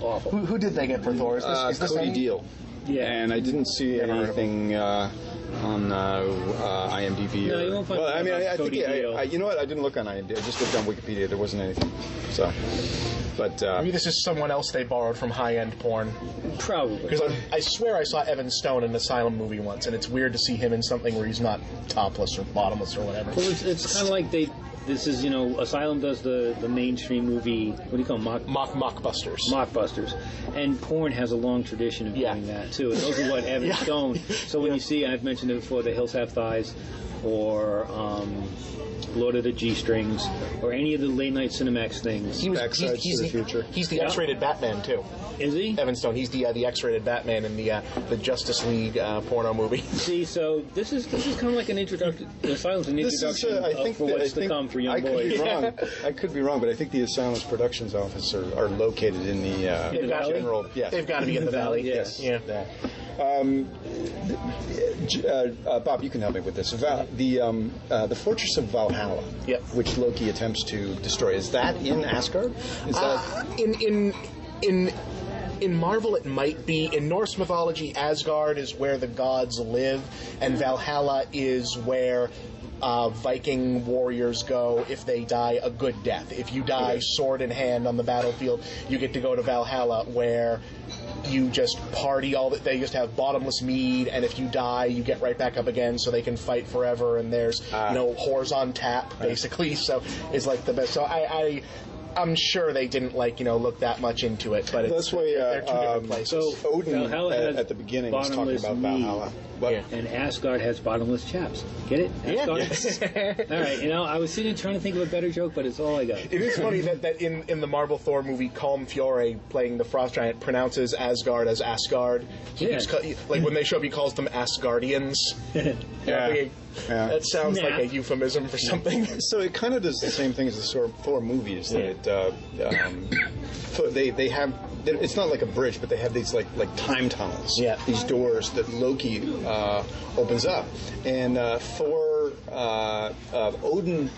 awful. Who did they get for Thor? Is this Cody any? Deal. Yeah. And I didn't see Never heard of anything on IMDb. No, you won't find well, I mean, I think Cody Deal. you know what? I didn't look on IMDb. I just looked on Wikipedia. There wasn't anything. So, but Maybe this is someone else they borrowed from high-end porn. Probably. Because I swear I saw Evan Stone in an Asylum movie once, and it's weird to see him in something where he's not topless or bottomless or whatever. Well, it's kind of like this is, you know, Asylum does the mainstream movie, what do you call them? Mockbusters. Mockbusters. And porn has a long tradition of doing that, too. And those are what Evan Stone... So when you see, I've mentioned it before, The Hills Have Thighs, or Lord of the G-Strings, or any of the late-night Cinemax things. Backsides to the Future. He's the X-rated Batman, too. Is he? Evan Stone. He's the X-rated Batman in the Justice League porno movie. See, so this is kind of like an introduction. Asylum's an introduction for what's to come for young boys. Could be wrong. I could be wrong, but I think the Asylum's productions office are located in the In the valley? general. Yeah, They've got to be in the valley. Yes. Yeah. Bob, you can help me with this. The Fortress of Valhalla, Yep. which Loki attempts to destroy, is that in Asgard? Is that In Marvel, it might be. In Norse mythology, Asgard is where the gods live, and Valhalla is where Viking warriors go if they die a good death. If you die sword in hand on the battlefield, you get to go to Valhalla, where you just party all that. They just have bottomless mead, and if you die, you get right back up again, so they can fight forever. And there's whores on tap, basically. So it's like the best. So I'm sure they didn't look that much into it, but that's why they're two different places. So Odin Valhalla has at the beginning was talking about bottomless Valhalla. mead. But And Asgard has bottomless chaps. Get it? Asgard? All right, I was sitting trying to think of a better joke, but it's all I got. It is funny that in the Marvel Thor movie, Colm Fiore, playing the Frost Giant, pronounces Asgard as Asgard. Like when they show up, he calls them Asgardians. That sounds like a euphemism for something. So it kind of does the same thing as the Thor movies. That they have. It's not like a bridge, but they have these like time tunnels. Yeah. These doors that Loki opens up, and Thor, Odin,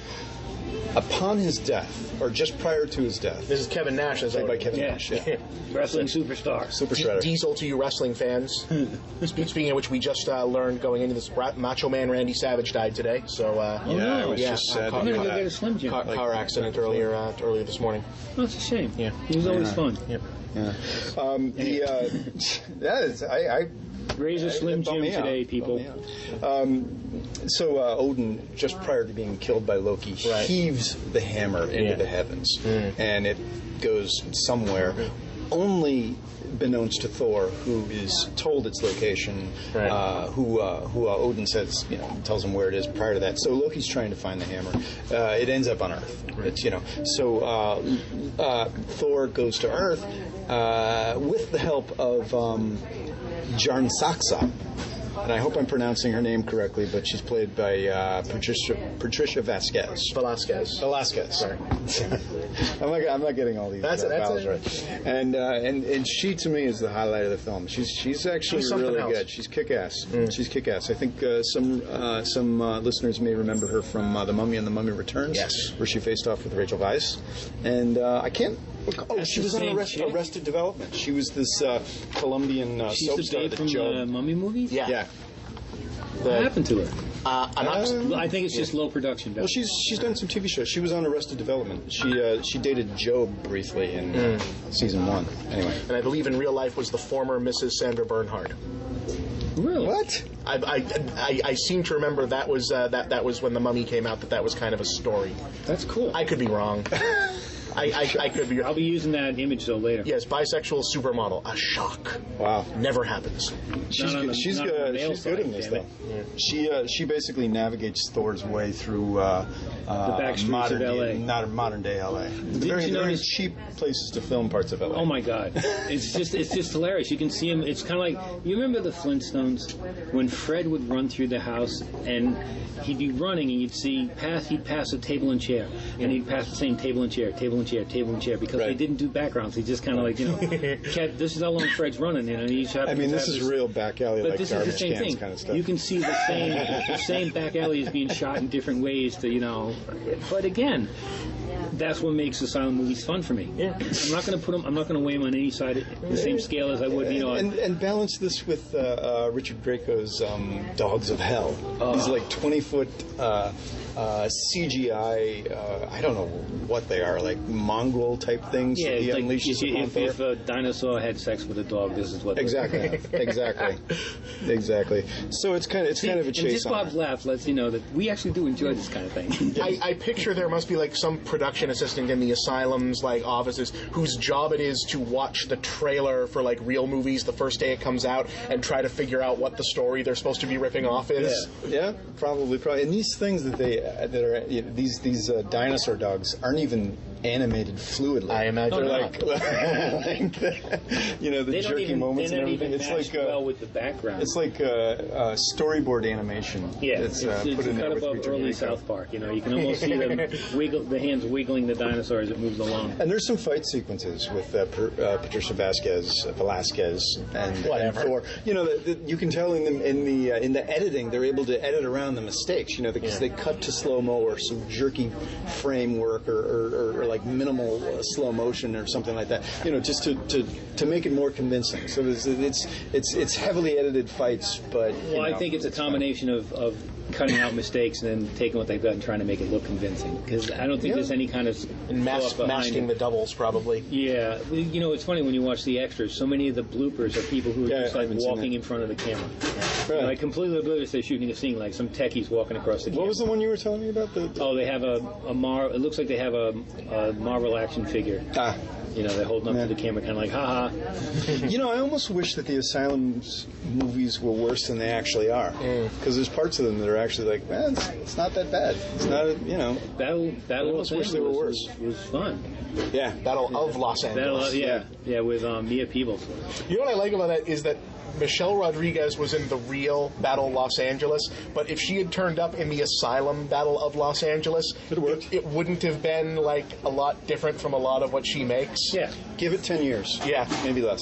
upon his death, or just prior to his death. This is Kevin Nash, as Played by Kevin Nash. Yeah. Wrestling superstar. Super Shredder. Diesel to you wrestling fans. Speaking of which, we just learned going into this, Macho Man Randy Savage died today. So Yeah, it was just sad. I'm going to go get a Slim Jim. car accident earlier this morning. Oh, it's a shame. Yeah. He was always fun. Yep. Yeah. That is, I Raise a Slim Jim today, people. So Odin, just prior to being killed by Loki, heaves the hammer into the heavens, and it goes somewhere. Only beknownst to Thor, who is told its location, who Odin says, tells him where it is prior to that. So Loki's trying to find the hammer. It ends up on Earth. It's, so Thor goes to Earth with the help of Jarnsaksa. And I hope I'm pronouncing her name correctly, but she's played by Patricia Vasquez. Velasquez. Sorry. I'm not getting all these vowels right. And she, to me, is the highlight of the film. She's actually really good. She's kick-ass. She's kick-ass. I think some listeners may remember her from The Mummy and The Mummy Returns, where she faced off with Rachel Weisz. And I can't Oh, she was on Arrested Development. She was this Colombian soap star She's the babe from the Mummy movies? Yeah. What happened to her? I think it's just low production value. Well, she's done some TV shows. She was on Arrested Development. She dated Job briefly in season 1. Anyway, and I believe in real life was the former Mrs. Sandra Bernhard. Really? What? I seem to remember that was that was when The Mummy came out. That was kind of a story. That's cool. I could be wrong. I could be. I'll be using that image though later. Yes, bisexual supermodel. A shock. Wow. Never happens. She's good in this thing. Yeah. She basically navigates Thor's way through the back streets of LA. Not modern day LA. Very cheap places to film parts of LA. Oh my God, it's just hilarious. You can see him. It's kind of like, you remember the Flintstones when Fred would run through the house and he'd be running and he'd pass a table and chair and he'd pass the same table and chair because they didn't do backgrounds. He just kind of like, this is how long Fred's running. And each this is real back alley, but like this garbage is the same cans thing. kind of stuff. You can see the same back alley is being shot in different ways to, but again, that's what makes the silent movies fun for me. Yeah. I'm not going to weigh them on any side the same scale as I would, And balance this with Richard Grieco's Dogs of Hell. These like 20-foot CGI, I don't know what they are, like mongrel type things that he unleashes upon Thor. If a dinosaur had sex with a dog, this is what exactly. So it's kind of a chase. And just Bob's laugh lets you know that we actually do enjoy this kind of thing. I picture there must be like some production assistant in the asylum's like offices whose job it is to watch the trailer for like real movies the first day it comes out and try to figure out what the story they're supposed to be ripping off is. Yeah, probably. And these things these dinosaur dogs aren't even animated fluidly. I imagine they're like the jerky moments and everything. It's like well with the background. It's like storyboard animation. Yeah, it's put in there kind with of early South Park. You can almost see them the hands wiggling the dinosaur as it moves along. And there's some fight sequences with Patricia Velasquez and Thor. You can tell in the editing they're able to edit around the mistakes. Because they cut to slow mo or some jerky frame work or like minimal slow motion or something like that. Just to make it more convincing. So it's heavily edited fights, but I think it's a combination of cutting out mistakes and then taking what they've got and trying to make it look convincing. Because I don't think there's any kind of and masking the doubles probably. Yeah, it's funny when you watch the extras. So many of the bloopers are people who are just like walking in front of the camera, like completely oblivious they're shooting a scene, like some techies walking across the camera. What was the one you were telling me about? They have it looks like they have a Marvel action figure. They're holding up to the camera, kind of like, ha ha. I almost wish that the Asylum's movies were worse than they actually are. Because there's parts of them that are actually like, man, it's not that bad. It's not, Battle I almost wish they were worse. Was fun. Yeah. Battle of Los Angeles. With Mia Peebles. You know what I like about that is that Michelle Rodriguez was in the real Battle of Los Angeles, but if she had turned up in the Asylum Battle of Los Angeles, it wouldn't have been like a lot different from a lot of what she makes. Yeah. Give it 10 years. Yeah. Maybe less.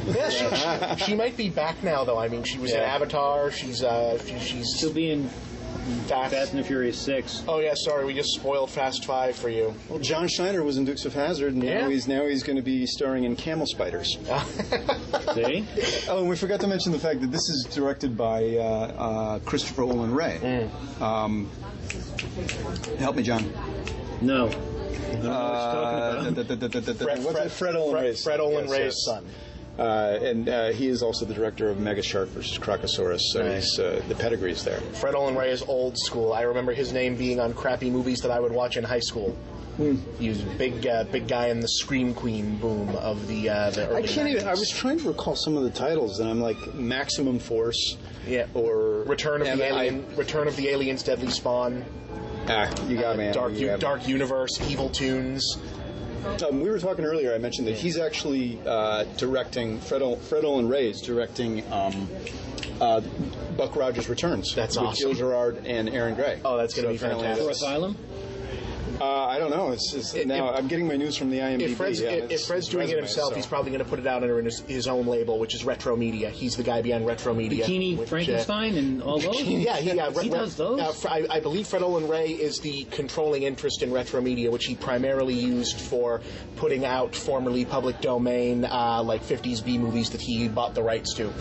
Yeah, she might be back now, though. I mean, she was in Avatar. She's still being Fast and the Furious 6. Oh yeah, sorry, we just spoiled Fast 5 for you. Well, John Schneider was in Dukes of Hazzard, and now he's going to be starring in Camel Spiders. See? Oh, and we forgot to mention the fact that this is directed by Christopher Olin Ray. Help me, John. No. Fred Olin Ray's Fred Olin Ray's son. And he is also the director of Mega Shark vs. Crocosaurus, so he's the pedigree's there. Fred Olin Ray is old school. I remember his name being on crappy movies that I would watch in high school. He was a big guy in the Scream Queen boom of the early 90s. I was trying to recall some of the titles, and I'm like Maximum Force, or Return of the Aliens, Deadly Spawn. You got me. Dark Universe, Evil Tunes. We were talking earlier. I mentioned that he's actually directing. Fred Olin Ray is directing Buck Rogers Returns. That's with awesome. Gil Gerard and Aaron Gray. Oh, that's going to be fantastic. For Asylum? I don't know. I'm getting my news from the IMDb. If Fred's doing it himself, he's probably going to put it out under his own label, which is Retro Media. He's the guy behind Retro Media. Bikini Frankenstein and all those? He does those? I believe Fred Olin Ray is the controlling interest in Retro Media, which he primarily used for putting out formerly public domain, like 50s B movies that he bought the rights to.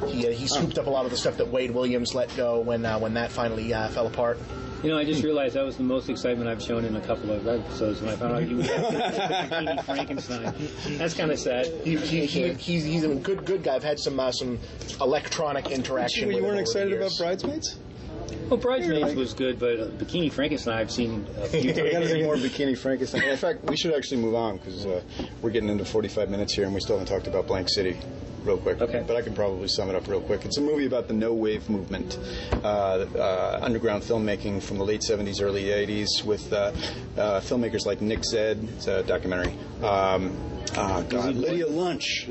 He scooped up a lot of the stuff that Wade Williams let go when that finally fell apart. You know, I just realized that was the most excitement I've shown in a couple of episodes when I found out he was Bikini Frankenstein. That's kind of sad. He's a good guy. I've had some electronic interaction with him. You weren't excited years. about Bridesmaids? Well, Bridesmaids was good, but Bikini Frankenstein I've seen a few times. We got to see more Bikini Frankenstein. In fact, we should actually move on because we're getting into 45 minutes here and we still haven't talked about Blank City. Real quick, okay. But I can probably sum it up real quick. It's a movie about the no wave movement, underground filmmaking from the late 70s, early 80s, with filmmakers like Nick Zed. It's a documentary. Lydia Lunch,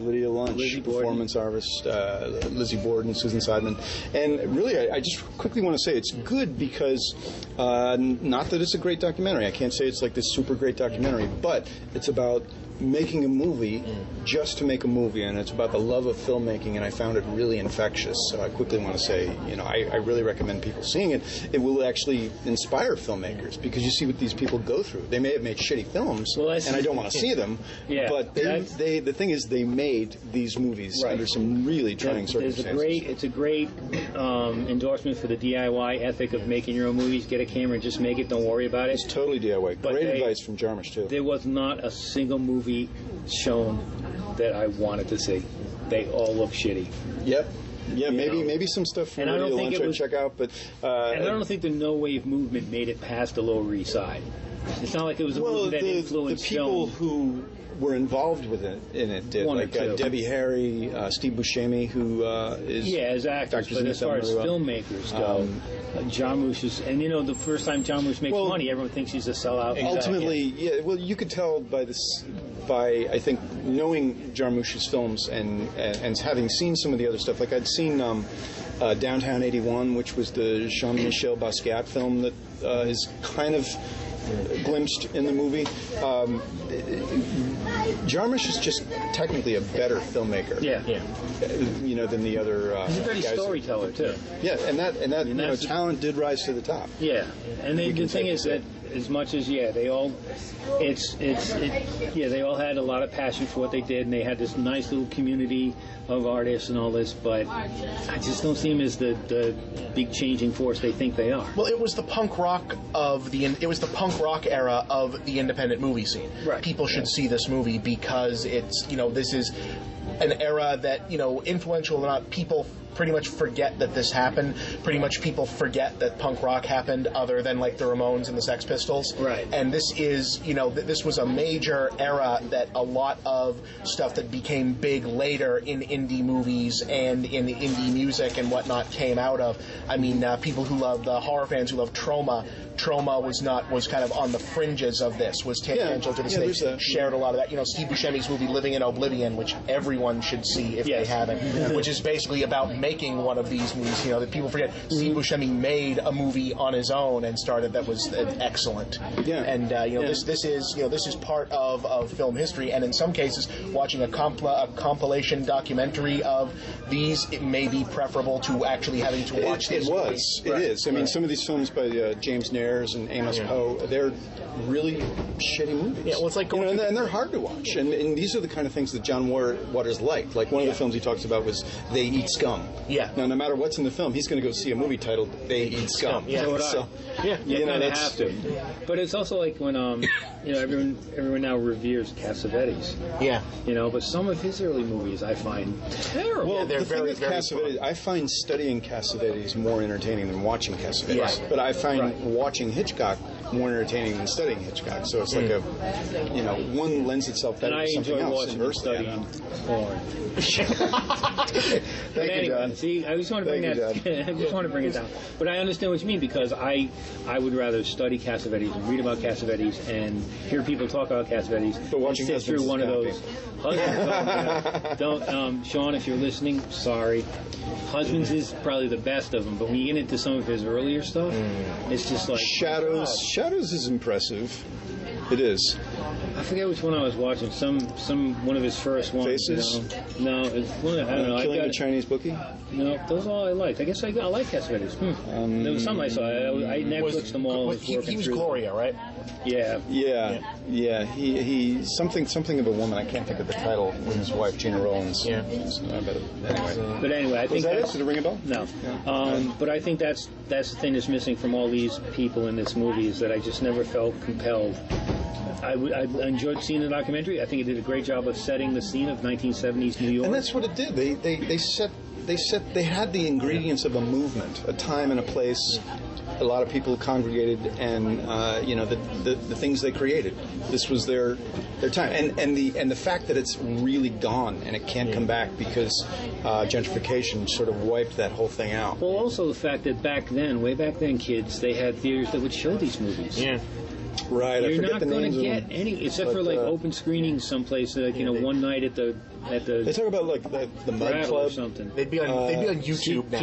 performance artist, Lizzie Borden, Susan Seidman, and really, I just quickly want to say it's good because not that it's a great documentary. I can't say it's like this super great documentary, but it's about making a movie just to make a movie, and it's about the love of filmmaking, and I found it really infectious. So I quickly want to say, I really recommend people seeing it. It will actually inspire filmmakers because you see what these people go through. They may have made shitty films, and I don't want to see them, but the thing is they made these movies under some really trying circumstances. It's a great endorsement for the DIY ethic of making your own movies. Get a camera and just make it. Don't worry about it. It's totally DIY. But great advice from Jarmusch, too. There was not a single movie shown that I wanted to see. They all look shitty. Yep. Yeah, maybe some stuff from Lydia Lunch I'd check out, but... and I don't think the No Wave movement made it past the Lower East Side. It's not like it was a movie that influenced the people who were involved with it did, like Debbie Harry, Steve Buscemi, who is... Yeah, as actors, but as far as filmmakers go, Jarmusch is... And, the first time Jarmusch makes money, everyone thinks he's a sellout. Ultimately, you could tell by I think, knowing Jarmusch's films and having seen some of the other stuff. Like, I'd seen Downtown 81, which was the Jean-Michel Basquiat film that is kind of glimpsed in the movie. Jarmusch is just technically a better filmmaker. Yeah. Than the other. He's a great storyteller too. Yeah, and that talent did rise to the top. Yeah, and the thing is that as much as they all had a lot of passion for what they did, and they had this nice little community of artists and all this, but I just don't see them as the big changing force they think they are. Well, it was the punk rock era of the independent movie scene. Right. People should see this movie because it's this is an era that influential or not, people pretty much forget that this happened. Pretty much people forget that punk rock happened, other than like the Ramones and the Sex Pistols. Right. And this is, this was a major era that a lot of stuff that became big later in indie movies and in indie music and whatnot came out of. I mean, people who love horror fans who love Trauma was kind of on the fringes of this, was tangential to this. They shared a lot of that. Steve Buscemi's movie Living in Oblivion, which everyone should see if they haven't, which is basically about making one of these movies. That people forget. Steve Buscemi made a movie on his own and started that was excellent. Yeah. And this is part of film history. And in some cases, watching a compilation documentary of these, it may be preferable to actually having to watch this. It is. I mean, some of these films by James Nares and Amos Poe, they're really shitty movies. Yeah, well, it's like and they're hard to watch. And these are the kind of things that John Waters liked. Like one of the films he talks about was They Eat Scum. Yeah. Now, no matter what's in the film, he's going to go see a movie titled They Eat Scum. Yeah. So you kind of have to. But it's also like when everyone now reveres Cassavetes. Yeah. But some of his early movies I find terrible. Well, they're the very, thing with Cassavetes, I find studying Cassavetes more entertaining than watching Cassavetes. Right. But I find watching Hitchcock more entertaining than studying Hitchcock. So it's like one lends itself better to something else. And I enjoy watching and studying porn. Thank you, John. See, I just want to bring I just want to bring it down. But I understand what you mean, because I would rather study Cassavetes and read about Cassavetes and hear people talk about Cassavetes. But watching sit through one of those Husbands. Don't Sean, if you're listening, sorry. Husbands is probably the best of them, but when you get into some of his earlier stuff, it's just like Shadows Shadows is impressive. It is. I forget which one I was watching. One of his first ones. Faces? No, it's one. I don't know. Killing the Chinese Bookie? No, those are all I liked. I guess I like Cassavetes. There was some I saw. I Netflixed them all. He was Gloria, right? Yeah. Yeah. He something of a woman. I can't think of the title. With his wife Gina Rollins. Yeah. But anyway, I think was that it? Did it ring a bell? No. But I think that's the thing that's missing from all these people in this movie is that I just never felt compelled. I enjoyed seeing the documentary. I think it did a great job of setting the scene of 1970s New York. And that's what it did. They had the ingredients of a movement, a time and a place. A lot of people congregated, and the things they created. This was their time, and the fact that it's really gone and it can't come back because gentrification sort of wiped that whole thing out. Well, also the fact that way back then, kids, they had theaters that would show these movies. Yeah. Right, You're not going to get any, except for like open screenings someplace, like one night at the. They talk about like the Mud Club or something. They'd be on YouTube now.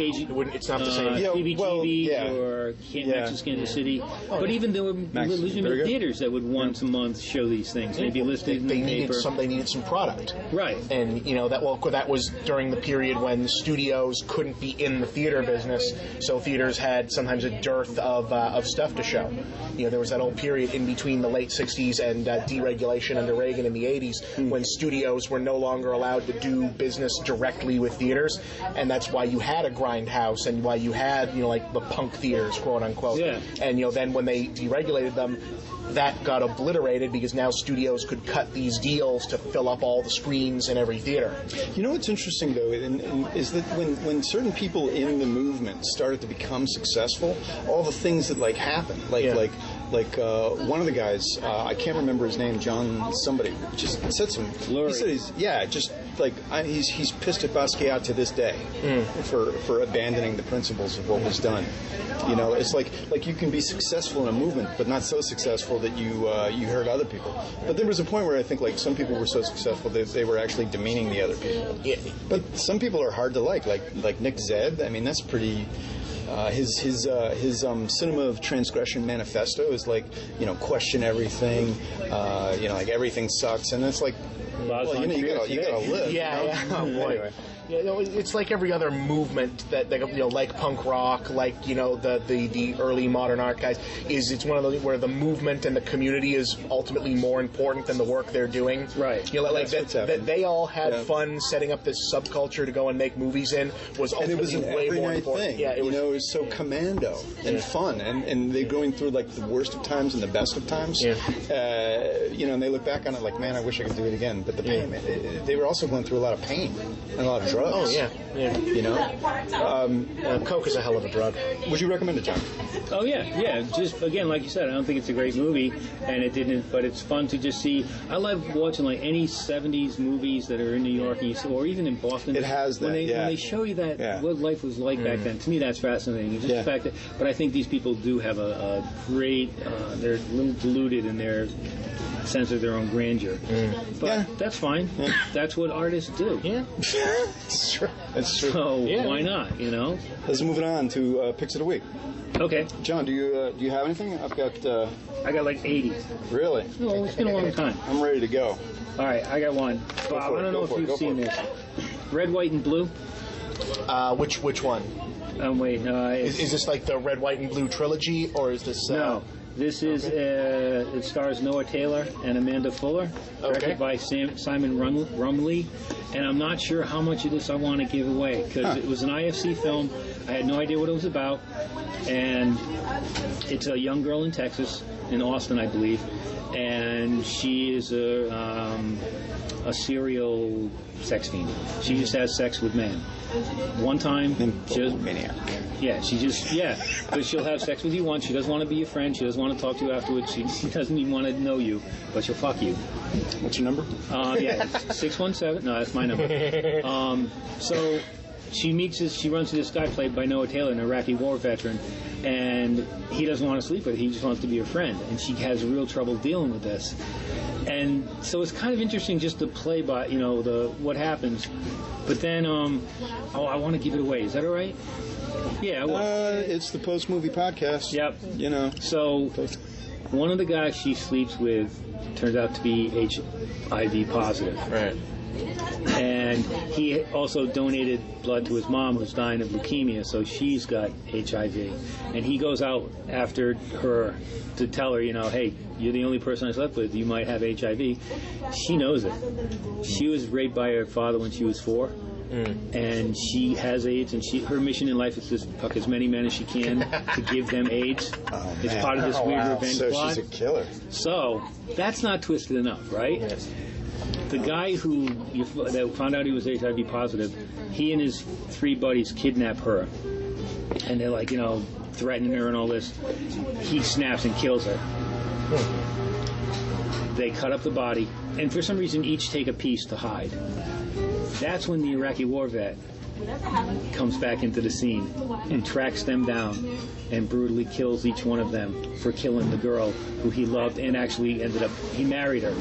It's not the same. PBTV or Max's Kansas City. But even there were legitimate theaters that would once a month show these things. They'd be listed in the paper. They needed some product. Right. And that was during the period when studios couldn't be in the theater business, so theaters had sometimes a dearth of stuff to show. There was that old period in between the late 60s and deregulation under Reagan in the 80s when studios were no longer allowed to do business directly with theaters, and that's why you had a grindhouse and why you had like the punk theaters, quote unquote. Yeah. And then when they deregulated them, that got obliterated because now studios could cut these deals to fill up all the screens in every theater. You know what's interesting though is that when certain people in the movement started to become successful, all the things that happened, like one of the guys, I can't remember his name, John somebody, just said some. Lurie. He said he's pissed at Basquiat to this day for abandoning the principles of what was done. It's like you can be successful in a movement, but not so successful that you hurt other people. But there was a point where I think some people were so successful that they were actually demeaning the other people. Yeah. But some people are hard to like Nick Zedd. I mean, that's pretty. His Cinema of Transgression manifesto is question everything, everything sucks, and it's like, you gotta live. Yeah. Oh boy. Anyway. It's like every other movement that like punk rock, like the early modern art guys. It's one of those where the movement and the community is ultimately more important than the work they're doing. Right. That they all had fun setting up this subculture to go and make movies in was ultimately and it was an way every more night important. thing. Yeah, it was so commando and fun, and they're going through the worst of times and the best of times. Yeah. And they look back on it like, man, I wish I could do it again. But the pain, they were also going through a lot of pain and a lot of drugs. Oh yeah. Coke is a hell of a drug. Would you recommend it, John? Oh yeah. Just again, like you said, I don't think it's a great movie, and it didn't. But it's fun to just see. I love watching any '70s movies that are in New York, or even in Boston. It has that. When they show you that what life was like back then. To me, that's fascinating. Just the fact that. But I think these people do have a great. They're a little deluded in their sense of their own grandeur. But that's fine. Yeah. That's what artists do. Yeah. It's true. That's true. So why not? Let's move it on to picks of the week. Okay. John, do you have anything? I've got. I got 80. Really? No, it's been a long time. I'm ready to go. All right, I got one. Bob, I don't know if you've seen this. Red, White, and Blue. Which one? Wait, no. Is this like the Red, White, and Blue trilogy, or is this? No. This is, it stars Noah Taylor and Amanda Fuller, directed by Simon Rumley, and I'm not sure how much of this I want to give away, because it was an IFC film. I had no idea what it was about, and it's a young girl in Texas, in Austin, I believe, and she is a serial sex fiend. She just has sex with men. One time, maniac. Yeah, because she'll have sex with you once. She doesn't want to be your friend. She doesn't want to talk to you afterwards. She doesn't even want to know you, but she'll fuck you. What's your number? 617. No, that's my number. So she runs into this guy played by Noah Taylor, an Iraqi war veteran, and he doesn't want to sleep with her. He just wants to be her friend, and she has real trouble dealing with this. And so it's kind of interesting just to play by, what happens. But then, I want to give it away. Is that all right? Yeah. It's the post-movie podcast. Yep. So one of the guys she sleeps with turns out to be HIV positive. Right. And he also donated blood to his mom, who's dying of leukemia, so she's got HIV. And he goes out after her to tell her, hey, you're the only person I slept with, you might have HIV. She knows it. She was raped by her father when she was 4. And she has AIDS, and her mission in life is to fuck as many men as she can to give them AIDS. It's part of this weird revenge plot. So she's a killer. So that's not twisted enough, right? Yes. The guy that found out he was HIV positive, he and his 3 buddies kidnap her, and they're like, threatening her and all this. He snaps and kills her. They cut up the body, and for some reason each take a piece to hide. That's when the Iraqi war vet comes back into the scene and tracks them down and brutally kills each one of them for killing the girl who he loved, and actually he married her.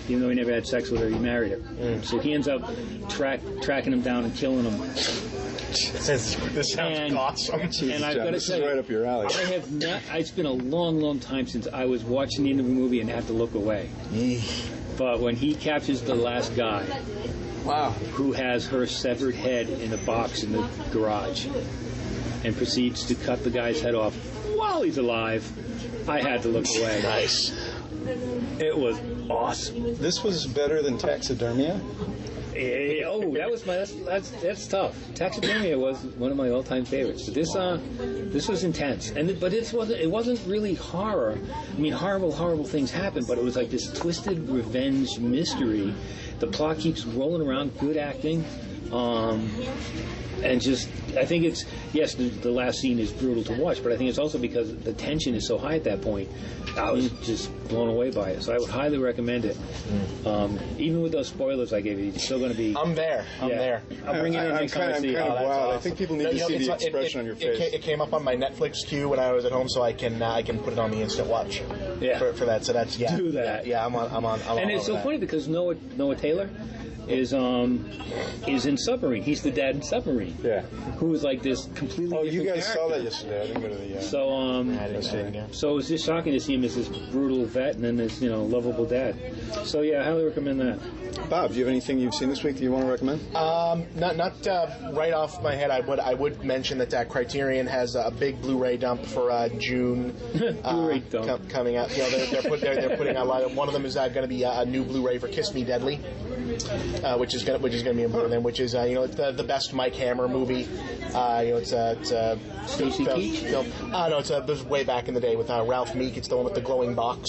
Even though he never had sex with her, he married her. So he ends up tracking him down and killing him. This sounds awesome. And I've got to say, right up your alley. I have not. It's been a long, long time since I was watching the end of a movie and had to look away. But when he captures the last guy, who has her severed head in a box in the garage, and proceeds to cut the guy's head off while he's alive, I had to look away. Nice. It was awesome. This was better than Taxidermia? That's tough. Taxidermia was one of my all-time favorites. But this was intense, but it wasn't really horror. I mean, horrible things happen, but it was like this twisted revenge mystery. The plot keeps rolling around. Good acting, and just I think it's the last scene is brutal to watch, but I think it's also because the tension is so high at that point. I was just blown away by it, so I would highly recommend it. Even with those spoilers I gave you, it's still going to be. I'm there. I'm bringing it in next time I see it. Wow. Awesome. I think people need to see the expression on your face. It came up on my Netflix queue when I was at home, so I can put it on the instant watch. For that. So that's do that. Yeah, I'm on. And it's so funny because Noah Taylor is in Submarine. He's the dad in Submarine. Yeah. Who is like this completely different you guys character. saw that yesterday. I didn't go to the... So it was just shocking to see him as this brutal vet and then this, lovable dad. So yeah, I highly recommend that. Bob, do you have anything you've seen this week that you want to recommend? Not right off my head. I would mention that Criterion has a big Blu-ray dump for June. Blu-ray dump coming out. They're putting out a lot. One of them is going to be a new Blu-ray for Kiss Me Deadly. Which is going to be important, then, which is the best Mike Hammer movie. It's a Stacy Keach film. No, it was way back in the day with Ralph Meek. It's the one with the glowing box.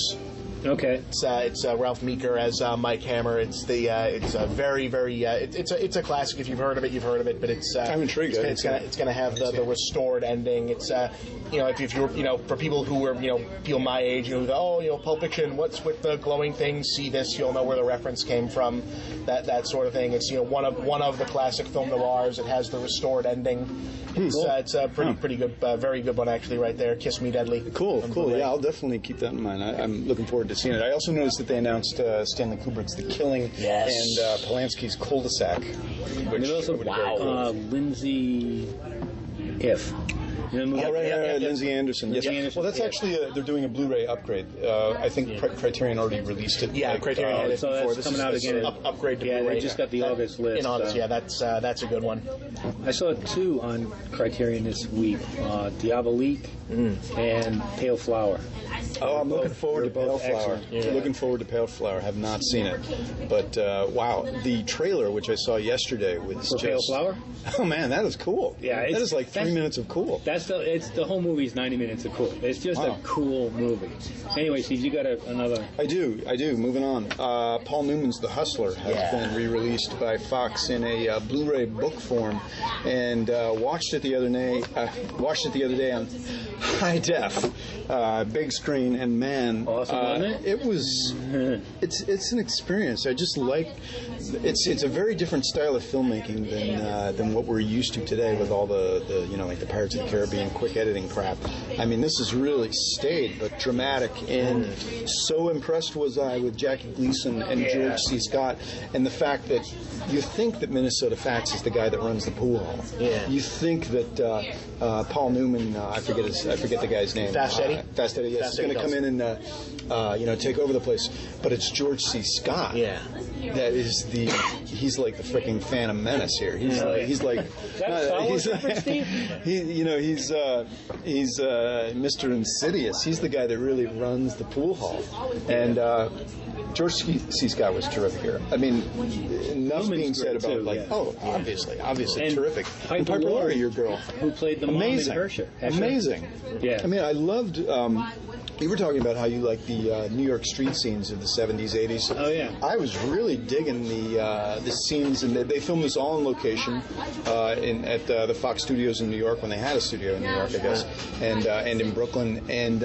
Okay. It's Ralph Meeker as Mike Hammer. It's a very it's a classic. If you've heard of it, you've heard of it. But it's I'm intrigued. It's going to have the restored ending. It's if you're for people who are feel my age, Pulp Fiction. What's with the glowing things? See this, you'll know where the reference came from. That sort of thing. It's one of the classic film noirs. It has the restored ending. It's a pretty good, very good one actually, right there. Kiss Me Deadly. Cool. Yeah, I'll definitely keep that in mind. I'm looking forward to seeing it. I also noticed that they announced Stanley Kubrick's The Killing and Polanski's Cul-de-sac. And also, Lindsay If. Lindsay Anderson. Yes. Anderson. Well, that's actually they're doing a Blu-ray upgrade. I think Criterion already released it. Yeah, Criterion had it so before. That's coming out again. Upgrade to Blu-ray. Yeah, they just got the August list. In August, that's a good one. I saw 2 on Criterion this week: Diabolique and Pale Flower. Oh, I'm looking forward to Pale Flower. Looking forward to Pale Flower. Have not seen it, but wow, the trailer which I saw yesterday was for Pale Flower. Oh man, that is cool. Yeah, that is like 3 minutes of cool. It's the whole movie's 90 minutes of cool. It's just a cool movie. Anyway, Steve, you got another. I do. Moving on. Paul Newman's The Hustler has been re-released by Fox in a Blu-ray book form, and watched it the other day on high def, big screen, and man, awesome, wasn't it? It was. It's an experience. I just like. It's a very different style of filmmaking than what we're used to today with all the like the Pirates of the Caribbean quick editing crap. I mean, this is really staid but dramatic, and so impressed was I with Jackie Gleason and George C. Scott, and the fact that you think that Minnesota Fats is the guy that runs the pool hall. Yeah. You think that Paul Newman, I forget the guy's name. Fastetti? Fastetti, yes, is going to come in and take over the place. But it's George C. Scott. Yeah. That is he's like the freaking Phantom Menace here. He's like Is that a Star Wars reference, Steve? he's Mr. Insidious. He's the guy that really runs the pool hall. And George C. Scott was terrific here. I mean, enough being said about obviously And terrific. Piper And Piper Laurie, Laurie, your girl, who played the mom in amazing, Hersher. amazing. Yeah. I mean, I loved. You were talking about how you like the New York street scenes of the 70s, 80s. Oh, yeah. I was really digging the scenes, and they filmed this all on location at the Fox Studios in New York when they had a studio in New York, I guess, and in Brooklyn. And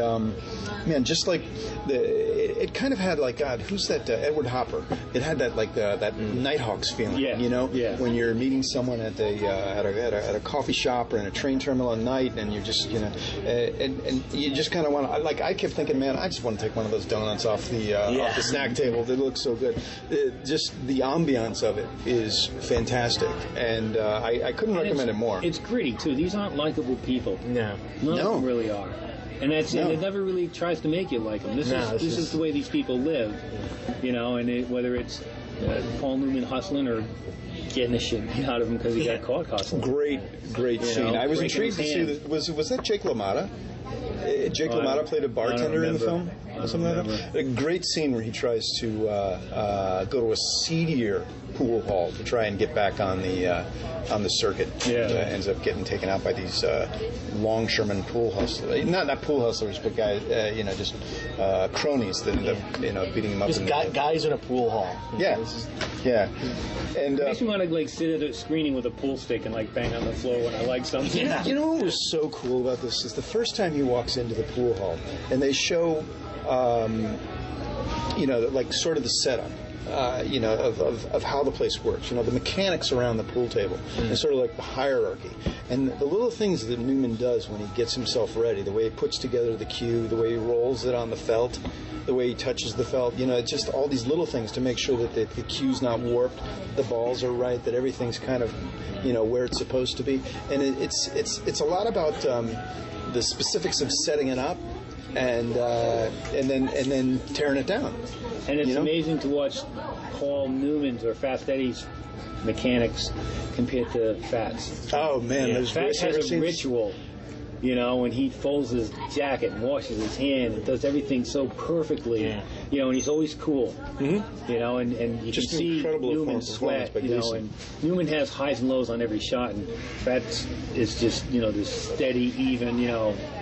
man, just like it kind of had like, God, who's that? Edward Hopper. It had that like that Nighthawks feeling, you know, when you're meeting someone at a coffee shop or in a train terminal at night, and you're just and you just kind of want to like. I kept thinking, man, I just want to take one of those donuts off the snack table. They look so good. Just the ambiance of it is fantastic, and I couldn't recommend it more. It's gritty too. These aren't likable people. No. None of them really are. And and it never really tries to make you like them. This is the way these people live, you know. And whether it's Paul Newman hustling or getting the shit out of him because he got caught hustling. Great scene. I was intrigued to see was that Jake LaMotta? Jake LaMotta played a bartender in the film, or something like that. A great scene where he tries to go to a seedier pool hall to try and get back on the circuit. Ends up getting taken out by these longshoremen pool hustlers. Not pool hustlers, but guys, just cronies that end up, beating him up. Just guys in a pool hall. Yeah. And it makes me want to like sit at a screening with a pool stick and like bang on the floor when I like something. Yeah. You know what was so cool about this is the first time he walks into the pool hall and they show, like sort of the setup. Of how the place works, the mechanics around the pool table, and sort of like the hierarchy, and the little things that Newman does when he gets himself ready, the way he puts together the cue, the way he rolls it on the felt, the way he touches the felt, it's just all these little things to make sure that the cue's not warped, the balls are right, that everything's kind of, where it's supposed to be, and it's a lot about the specifics of setting it up, and then tearing it down. And it's amazing to watch Paul Newman's or Fastetti's mechanics compared to Fats. Oh man, Fats has a ritual. When he folds his jacket and washes his hand and does everything so perfectly, and he's always cool. Mm-hmm. And you just can see Newman sweat, and Newman has highs and lows on every shot, and Fats is just, this steady, even,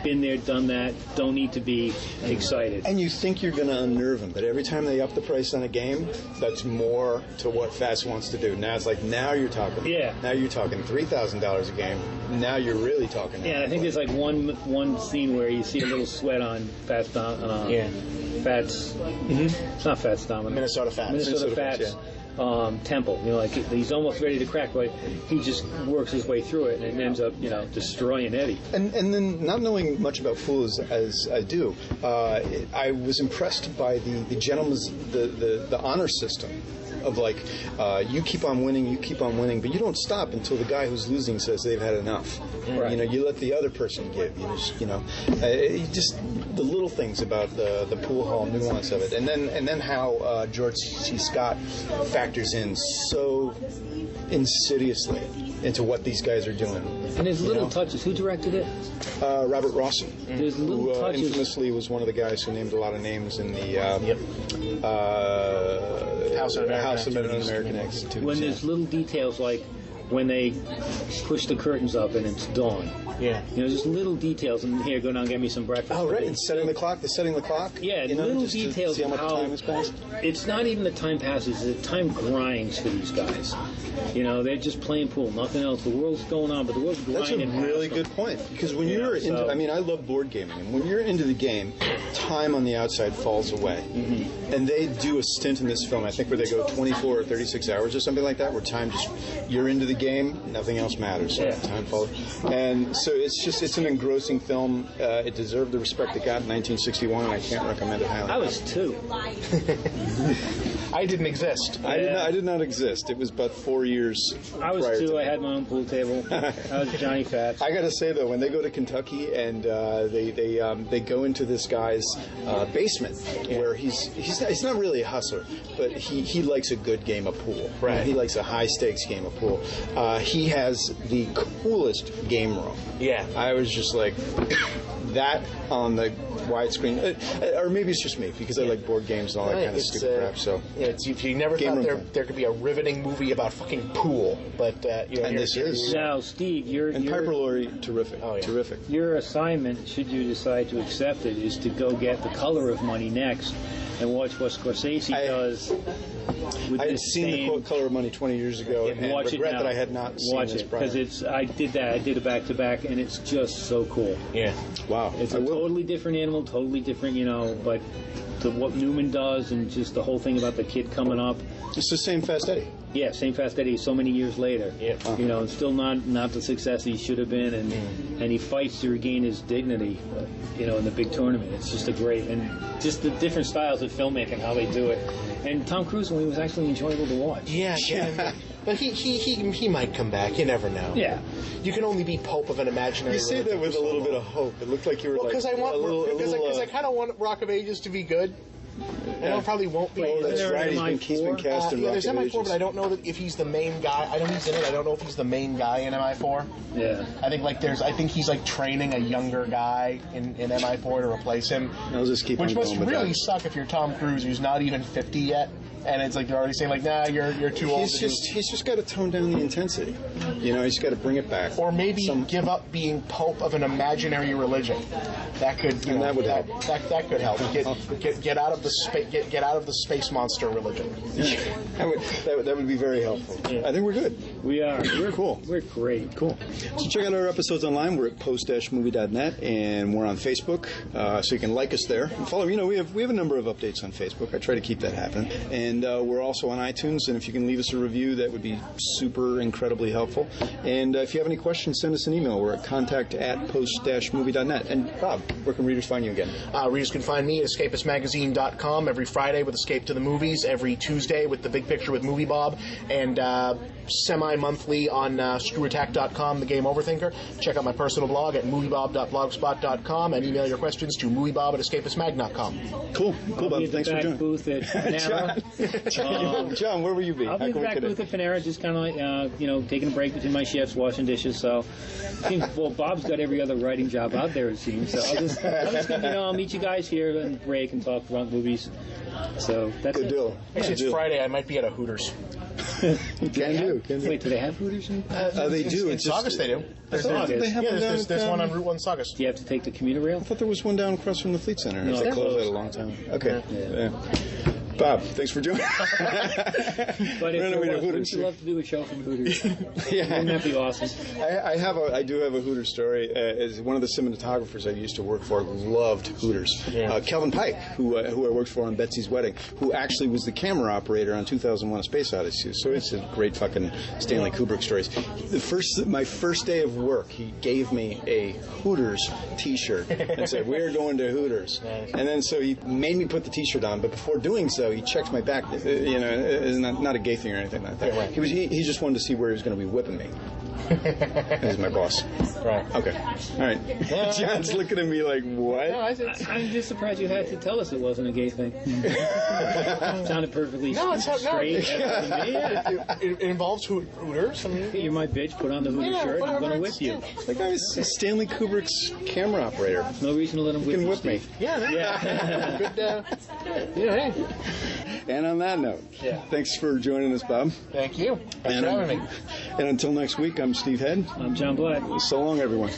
been there, done that, don't need to be excited. And you think you're going to unnerve him, but every time they up the price on a game, that's more to what Fats wants to do. Now it's like, now you're talking. Yeah. Now you're talking $3,000 a game. Now you're really talking. Yeah, I think there's like one scene where you see a little sweat on Fats. Fats. Mm-hmm. It's not Fats Domino. Minnesota Fats. Minnesota Fats. Temple. Like he's almost ready to crack, but he just works his way through it and it ends up, destroying Eddie. And then, not knowing much about Fools as I do, I was impressed by the gentleman's the honor system. Of like, you keep on winning, but you don't stop until the guy who's losing says they've had enough. Right. You let the other person give. Just the little things about the pool hall nuance of it, and then how George C. Scott factors in so insidiously into what these guys are doing. And there's little touches. Who directed it? Robert Rawson, there's little who touches. Infamously was one of the guys who named a lot of names in the House of American Institute. When there's little details like when they push the curtains up and it's dawn. Yeah. Just little details. And here, go down and get me some breakfast. Oh, right. And setting the clock. Yeah, little just details. To see how much time has passed. It's not even the time passes. The time grinds for these guys. They're just playing pool, nothing else. The world's going on, but the world's grinding. That's a really good point. Because when you're into, I love board gaming, and when you're into the game, time on the outside falls away. Mm-hmm. And they do a stint in this film, I think, where they go 24 or 36 hours or something like that, where time just, you're into the game, nothing else matters. Yeah. Time followed. And so it's an engrossing film. It deserved the respect it got in 1961, and I can't recommend it highly. I was 2. I didn't exist. I did not exist. It was about 4 years. I was prior 2. to I that. had my own pool table. I was Johnny Fats. I gotta say though, when they go to Kentucky and they go into this guy's basement where he's not really a hustler, but he likes a good game of pool. Right. You know, he likes a high stakes game of pool. He has the coolest game room. Yeah. I was just like that on the widescreen, or maybe it's just me because I like board games and all that kind of stupid crap. So if you never Game thought room there could be a riveting movie about fucking pool, but and this is. Now, Steve, And Piper Laurie, terrific. Oh, yeah. Terrific. your assignment, should you decide to accept it, is to go get The Color of Money next and watch what Scorsese does. With I had this seen same, The Color of Money 20 years ago and watch regret it now. that I had not seen watch this it prior. because I did that. I did it back to back, and it's just so cool. Yeah. Wow. It's I a will. totally different animal, totally different, but what Newman does and just the whole thing about the kid coming up. It's the same Fast Eddie. Yeah, same Fast Eddie so many years later. Yep. And still not the success he should have been, and he fights to regain his dignity, in the big tournament. It's just and just the different styles of filmmaking, how they do it. And Tom Cruise when he was actually enjoyable to watch. Yeah. But he might come back. You never know. Yeah. You can only be pope of an imaginary. You say that religion with for a so little bit long. of hope. It looked like you were Because like I kind of want Rock of Ages to be good. I know it probably won't be. Oh, that's Isn't there right. He's been MI4? cast in Rock there's of MI4, Ages. but I don't know that if he's the main guy. I know he's in it. I don't know if he's the main guy in MI4. Yeah. I think he's like training a younger guy in MI4 to replace him. I'll just keep Which on must going with really that. suck if you're Tom Cruise, who's not even 50 yet, and it's like they're already saying like, nah, you're too old. He's just got to tone down the intensity. He's got to bring it back. Or maybe give up being pope of an imaginary religion. That could, that would help. That could help. Get out of the get out of the space monster religion. That would be very helpful. I think we're good. We are. We're Cool. We're great. Cool. So check out our episodes online. We're at post-movie.net, and we're on Facebook, so you can like us there. And follow. We have a number of updates on Facebook. I try to keep that happening. And we're also on iTunes, and if you can leave us a review, that would be super incredibly helpful. And if you have any questions, send us an email. We're at contact@post-movie.net. And Bob, where can readers find you again? Readers can find me at escapistmagazine.com every Friday with Escape to the Movies, every Tuesday with The Big Picture with Moviebob, and semi-monthly on screwattack.com, The Game Overthinker. Check out my personal blog at moviebob.blogspot.com and email your questions to moviebob@escapistmag.com. Cool, I'll Bob. be at the Thanks for back joining. booth at Panera. John, where will you be? I'll be at the back booth at Panera, just kind of like, taking a break between my shifts, washing dishes. So, Bob's got every other writing job out there, it seems. So I'll meet you guys here and break and talk about movies. So that's Good it. deal. Actually, it's Friday. I might be at a Hooters. Can do. Wait, do they have Hooters? They do. In It's just Saugus, they do. I thought Saugus. they have one There's down one on Route 1 Saugus. Do you have to take the commuter rail? I thought there was one down across from the Fleet Center. No, they they're closed closed. that a long time ago. Okay. Yeah. Bob, thanks for joining. But if We're on our way to there was, Hooters. wouldn't you love to do a show from Hooters? Yeah. Wouldn't that be awesome? I do have a Hooters story. As one of the cinematographers I used to work for, loved Hooters. Yeah. Kelvin Pike, who I worked for on Betsy's Wedding, who actually was the camera operator on 2001: A Space Odyssey. So it's a great fucking Stanley Kubrick stories. My first day of work, he gave me a Hooters T-shirt and said, "We're going to Hooters." Nice. And then so he made me put the T-shirt on, but before doing so, he checked my back. It's not a gay thing or anything like that. Yeah, right. He just wanted to see where he was going to be whipping me. He's my boss. Right. Okay. All right. John's looking at me like, what? No, I'm just surprised you had to tell us it wasn't a gay thing. Sounded perfectly straight. It involves Hooters. I mean, You're my bitch. Put on the Hooters shirt. I'm going to whip you. The guy's Stanley Kubrick's camera operator. No reason to let him He whip can you, whip me. Steve. yeah. Good. Yeah. Hey. And on that note, thanks for joining us, Bob. Thank you. Thanks for having me. And until next week, I'm Steve Head. I'm John Black. So long, everyone.